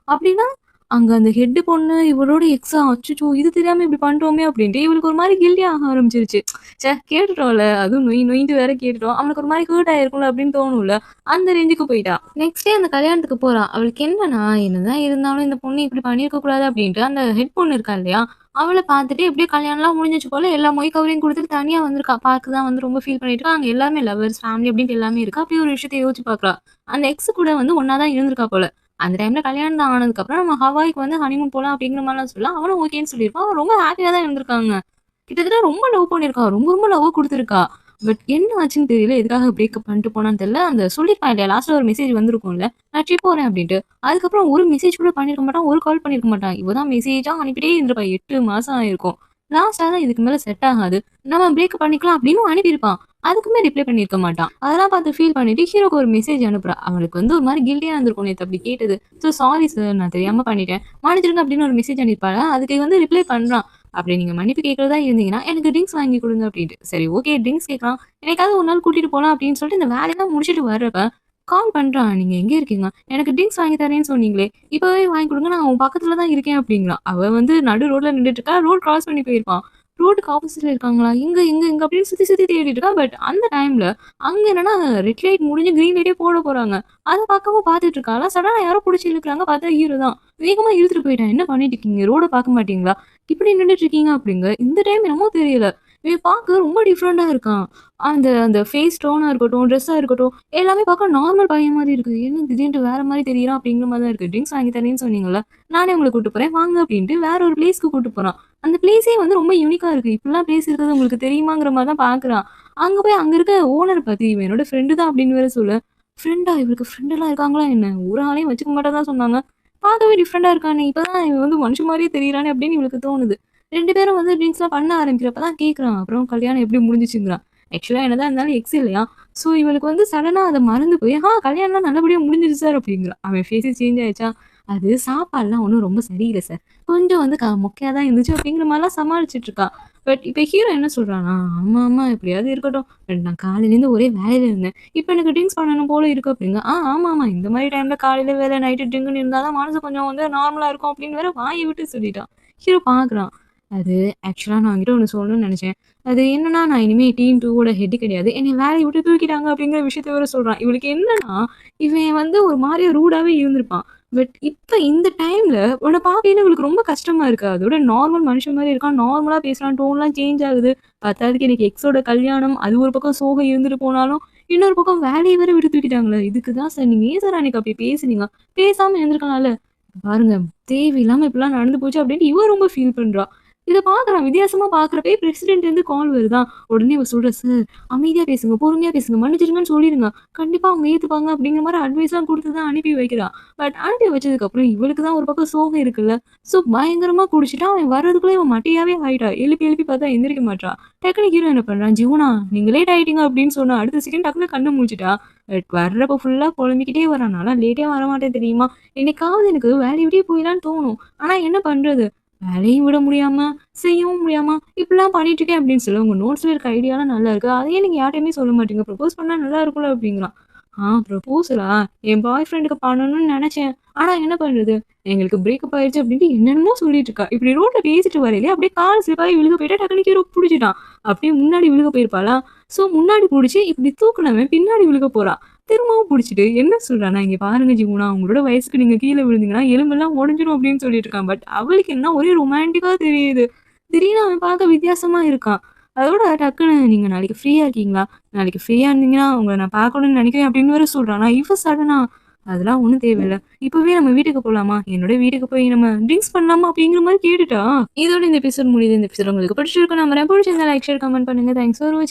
அப்படின்னா, அங்க அந்த ஹெட் பொண்ணு இவளோட எக்ஸா? அச்சச்சோ! இது தெரியாம இப்படி பண்ணிட்டோமே அப்படின்ட்டு இவளுக்கு ஒரு மாரி கில்ட்டி ஆக ஆரம்பிச்சுருச்சு. ச்சே! கேட்டுட்டோம்ல. அதுவும் நொய்ன்ட்டு வேற கேட்டுட்டோம். அவனுக்கு ஒரு மாரி ஹர்ட் ஆயிருக்கும்ல அப்படின்னு தோணும்ல. அந்த ரேஞ்சுக்கு போயிட்டா. நெக்ஸ்ட் டே அந்த கல்யாணத்துக்கு போறா. அவளுக்கு என்னன்னா, என்னதான் இருந்தாலும் இந்த பொண்ணு இப்படி பண்ணியிருக்க கூடாது அப்படின்ட்டு அந்த ஹெட் பொண்ணு இருக்கா இல்லையா? அவள பார்த்துட்டு எப்படியோ கல்யாணம்லாம் முடிஞ்சிருச்சு போல எல்லா மொய் கவரையும் குடுத்துட்டு தனியா வந்திருக்கா. பார்க்க தான் வந்து ரொம்ப ஃபீல் பண்ணிட்டு இருக்கா. அங்க எல்லாருமே லவ்வர்ஸ், ஃபேமிலி அப்படின்ட்டு எல்லாமே இருக்கா. அப்படி ஒரு விஷயத்த யோசிச்சு பார்க்குறா. அந்த எக்ஸ் கூட வந்து ஒண்ணா தான் இருந்திருக்கா போல. அந்த டைம்ல கல்யாணம் தான் ஆனதுக்கப்புறம் நம்ம ஹவாய்க்கு வந்து ஹனிமூன் போலாம் அப்படிங்கிற மாரிலாம் சொல்ல, அவனும் ஓகேன்னு சொல்லியிருக்கான். அவன் ரொம்ப ஹேப்பியா தான் இருந்திருக்காங்க. கிட்டத்தட்ட ரொம்ப லவ் பண்ணியிருக்கா. ரொம்ப ரொம்ப லவ் குடுத்துருக்கா. பட் என்ன ஆச்சுன்னு தெரியல. எதுக்காக பிரேக்கப் பண்ணிட்டு போனான்னு தெரியல. அந்த சொல்லியிருப்பான் இல்லையா? லாஸ்ட்ல ஒரு மெசேஜ் வந்திருக்கும்ல. நான் ட்ரிப் போறேன் அப்டின்ட்டு. அதுக்கப்புறம் ஒரு மெசேஜ் கூட பண்ணியிருக்க மாட்டான். ஒரு கால் பண்ணியிருக்க மாட்டான். இவ தான் மெசேஜா அனுப்பிட்டே இருந்திருப்பா. 8 மாசம் ஆயிருக்கும். லாஸ்ட்டா தான் இதுக்கு மேல செட் ஆகாது. நம்ம பிரேக்கப் பண்ணிக்கலாம் அப்படின்னு அனுப்பியிருப்பான். அதுக்குமே ரிப்ளை பண்ணியிருக்க மாட்டான். அதெல்லாம் பார்த்து ஃபீல் பண்ணிட்டு ஹீரோக்கு ஒரு மெசேஜ் அனுப்புறா. அவளுக்கு வந்து ஒரு மாரி கில்ட்டியா இருந்திருக்கும் நேத்து அப்படி கேட்டது. "ஸோ சாரி சார் நான் தெரியாம பண்ணிட்டேன். மன்னிச்சிடுங்க" அப்படின்னு ஒரு மெசேஜ் அனுப்பியிருப்பாளா. அதுக்கு வந்து ரிப்ளை பண்றான். அப்படி நீங்க மன்னிப்பு கேட்கிறதா இருந்தீங்கன்னா, எனக்கு ட்ரிங்க்ஸ் வாங்கி குடுங்க அப்டின்ட்டு. சரி ஓகே ட்ரிங்க்ஸ் கேட்குறான். என்னைக்காவது ஒரு நாள் கூட்டிட்டு போலாம் அப்டின்னு சொல்லிட்டு இந்த வேலையெல்லாம் முடிச்சுட்டு வர்றப்ப, கால் பண்றான். "நீங்க எங்க இருக்கீங்க? எனக்கு ட்ரிங்க்ஸ் வாங்கி தரேன்னு சொன்னீங்களே, இப்பவே வாங்கி குடுங்க. நான் உன் பக்கத்துல தான் இருக்கேன்" அப்டிங்கிறான். அவ வந்து நடு ரோட்ல நின்னுட்டு இருக்கா. ரோட் கிராஸ் பண்ணி போயிருப்பான். ரோட்டுக்கு ஆப்போசிட்ல இருக்காங்களா? எங்க அப்டின்னு சுத்தி சுத்தி தேடிட்டு இருக்கா. பட் அந்த டைம்ல அங்க என்னன்னா ரெட் லைட் முடிஞ்சு கிரீன் லைட்டே போட போறாங்க. அத பாக்காம பாத்துட்டு இருக்காளா, சடனா யாரோ புடிச்சு இழுக்குறாங்க. பார்த்தா ஹீரோ தான். வேகமா இழுத்துட்டு போயிட்டான். "என்ன பண்ணிட்டு இருக்கீங்க? ரோட பாக்க மாட்டீங்களா? இப்படி நின்னுட்டு இருக்கீங்க" அப்படிங்க. இந்த டைம் என்னமோ தெரியல. இவன் பார்க்க ரொம்ப டிஃப்ரெண்டா இருக்கான். அந்த அந்த ஃபேஸ் டோனா இருக்கட்டும், ட்ரெஸ்ஸா இருக்கட்டும், எல்லாமே பார்க்க நார்மல் பையன் மாரி இருக்கு. என்ன திடீர்னு வேற மாரி தெரியிறான் அப்படிங்கிற மாரி தான் இருக்கு. ட்ரிங்க்ஸ் வாங்கி தரேன்னு சொன்னீங்கல்ல, நானே உங்கள கூட்டு போறேன் வாங்க அப்படின்ட்டு வேற ஒரு பிளேஸ்க்கு கூட்டு போறான். அந்த பிளேஸே வந்து ரொம்ப யூனிக்கா இருக்கு. இப்படிலாம் பிளேஸ் இருக்கிறது உங்களுக்கு தெரியுமாங்கிற மாரி தான் பார்க்குறான். அங்க போய் அங்க இருக்க ஓனர் பத்தி இவன் என்னோட ஃப்ரெண்டு தான் அப்படின்னு வேற சொல்ல, ஃப்ரெண்டா இவருக்கு ஃப்ரெண்டெல்லாம் இருக்காங்களா என்ன? ஒரு ஆளையும் வச்சுக்க மாட்டதா சொன்னாங்க. பார்க்கவே டிஃப்ரெண்டா இருக்கானே! இப்பதான் இவன் வந்து மனுஷன் மாரியே தெரியிறானே அப்படின்னு இவளுக்கு தோணுது. 2 பேரும் வந்து ட்ரிங்க்ஸ்லாம் பண்ண ஆரம்பிக்கிறப்ப தான் கேட்குறான். அப்புறம் கல்யாணம் எப்படி முடிஞ்சுச்சுங்கிறான். ஆக்சுவலா என்னதான் இருந்தாலும் எக்ஸ் இல்லையா? ஸோ இவளுக்கு வந்து சடனா அத மறந்து போய், கல்யாணம்லாம் நல்லபடியா முடிஞ்சிருச்சு சார் அப்படிங்கிறா. அவன் ஃபேஸே சேஞ்ச் ஆயிடுச்சா? அது சாப்பாடுலாம் ஒண்ணும் ரொம்ப சரியில்ல சார். கொஞ்சம் வந்து மொக்கையா தான் இருந்துச்சு அப்படிங்கிற மாரிலாம் சமாளிச்சுட்டு இருக்கா. பட் இப்ப ஹீரோ என்ன சொல்றான்னா, ஆமா, ஆமா எப்படியாவது இருக்கட்டும். நான் காலையிலேருந்து ஒரே வேலையில இருந்தேன். இப்ப எனக்கு ட்ரிங்க்ஸ் பண்ணணும் போல இருக்கு அப்படிங்க. ஆமாமா. இந்த மாரி டைம்ல காலையில வேலை, நைட்டு ட்ரிங்க்ன்னு இருந்தா தான் மனசு கொஞ்சம் வந்து நார்மலா இருக்கும் அப்படின்னு வேற வாய விட்டு சொல்லிட்டான். ஹீரோ பார்க்குறான். அது ஆக்சுவலா நான் உன்கிட்ட ஒண்ணு சொல்லணும்னு நெனச்சேன். அது என்னன்னா, நான் இனிமே டீம் 2வோட ஹெட் கிடையாது. என்னைய வேலைய விட்டு தூக்கிட்டாங்க அப்படிங்கிற விஷயத்த வேற சொல்றான். இவளுக்கு என்னன்னா, இவன் வந்து ஒரு மாரியா ரூடாவே இருந்திருப்பான். பட் இப்ப இந்த டைம்ல உன்ன பார்க்கையில இவளுக்கு ரொம்ப கஷ்டமா இருக்கு. அதோட நார்மல் மனுஷன் மாரி இருக்கான். நார்மலா பேசுறான். டோன்லாம் சேஞ்ச் ஆகுது. பத்தாததுக்கு எனக்கு எக்ஸோட கல்யாணம், அது ஒரு பக்கம் சோகம் இருந்துட்டு போனாலும், இன்னொரு பக்கம் வேலைய வேற விட்டு தூக்கிட்டாங்களே! இதுக்கு தான் சார் நீங்க ஏன் சார் அன்னைக்கு அப்படி பேசுனீங்க? பேசாம இருந்திருக்கலாம்ல. பாருங்க தேவையில்லாம இப்படிலாம் நடந்து போச்சு அப்டின்ட்டு இவ ரொம்ப ஃபீல் பண்றா. இத பார்க்குறான். வித்தியாசமா பார்க்குறப்பயே பிரசிடென்ட்லேருந்து கால் வருதா, உடனே இவ சொல்றா, "சார் அமைதியா பேசுங்க, பொறுமையா பேசுங்க, மன்னிச்சிடுங்கன்னு சொல்லிடுங்க. கண்டிப்பா அவங்க ஏத்துப்பாங்க." அப்படிங்கிற மாரி அட்வைஸ்லாம் குடுத்து தான் அனுப்பி வைக்கிறா. பட் அனுப்பி வச்சதுக்கப்புறம் இவளுக்கு தான் ஒரு பக்கம் சோகம் இருக்குல்ல. ஸோ பயங்கரமா குடிச்சுட்டா, அவன் வர்றதுக்குள்ள இவ மட்டையாவே ஆயிட்டா. எழுப்பி எழுப்பி பார்த்தா எந்திரிக்க மாட்றா. டக்குனு ஹீரோ என்ன பண்றான், "ஜீவனா நீங்க லேட் ஆயிட்டீங்க" அப்படின்னு சொன்னா, அடுத்த செகண்ட் டக்குனு கண்ண முழிச்சுட்டா. பட் வர்றப்ப ஃபுல்லா புலம்பிக்கிட்டே வர்றா. "நான்லாம் லேட்டே வரமாட்டேன் தெரியுமா? என்னைக்காவது எனக்கு வேலைய விட்டே போயிடலான்னு தோணும். ஆனா என்ன பண்றது? வேலையும் விட முடியாம, செய்யவும் முடியாம, இப்படிலாம் பண்ணிட்டு இருக்கேன் அப்படின்னு சொல்ல, உங்க நோட்ஸ்ல இருக்க ஐடியாலாம் நல்லா இருக்கு. அதையே நீங்க யார்ட்டயுமே சொல்ல மாட்டீங்க. ப்ரப்போஸ் பண்ணா நல்லா இருக்கும்ல அப்படிங்கிறான். ப்ரப்போஸலா? என் பாய் ஃப்ரெண்டுக்கு பண்ணணும்னு நெனச்சேன். ஆனா என்ன பண்றது? எங்களுக்கு பிரேக்கப் ஆயிருச்சு அப்டின்ட்டு என்னென்னமோ சொல்லிட்டு இருக்கா. இப்டி ரோட்ல பேசிட்டு வரையிலே அப்டியே கால் ஸ்லிப் ஆயி விழுக போயிட்டா டக்குனு ஹீரோ புடிச்சுட்டான். அப்டியே முன்னாடி விழுக போயிருப்பாளா? ஸோ முன்னாடி புடிச்சு இப்டி தூக்குனவன் பின்னாடி விழுக போறான். திரும்பவும் புடிச்சுட்டு என்ன சொல்றான்னா, "இங்க பாருங்க ஜிமுனா, உங்களோட வயசுக்கு நீங்க கீழ விழுந்தீங்கன்னா எலும்பெல்லாம் உடைஞ்சிரும்" அப்டின்னு சொல்லிட்டு இருக்கான். பட் அவளுக்கு என்ன ஒரே ரொமான்டிக்கா தெரியுது. திடீர்னு அவன் பார்க்க வித்தியாசமா இருக்கான். அதோட டக்குனு "நீங்க நாளைக்கு ஃப்ரீயா இருக்கீங்களா? நாளைக்கு ஃப்ரீயா இருந்தீங்கன்னா, உங்கள நான் பார்க்கணும்னு நெனைக்கிறேன்" அப்படின்னு வேற சொல்றான். ஆனா இவ சடனா, "அதெல்லாம் ஒண்ணும் தேவையில்ல. இப்பவே நம்ம வீட்டுக்கு போலாமா? என்னோட வீட்டுக்கு போய் நம்ம ட்ரிங்க்ஸ் பண்ணலாமா?" அப்படிங்கிற மாரி கேட்டுட்டா. இதோட இந்த எபிசோட் முடியுது. இந்த எபிசோட் உங்களுக்கு பிடிச்சிருக்கும் நம்புறேன். பிடிச்சிருந்தா லைக், ஷேர், கமெண்ட் பண்ணுங்க. தேங்க்ஸ் ஃபார் வாட்சிங்.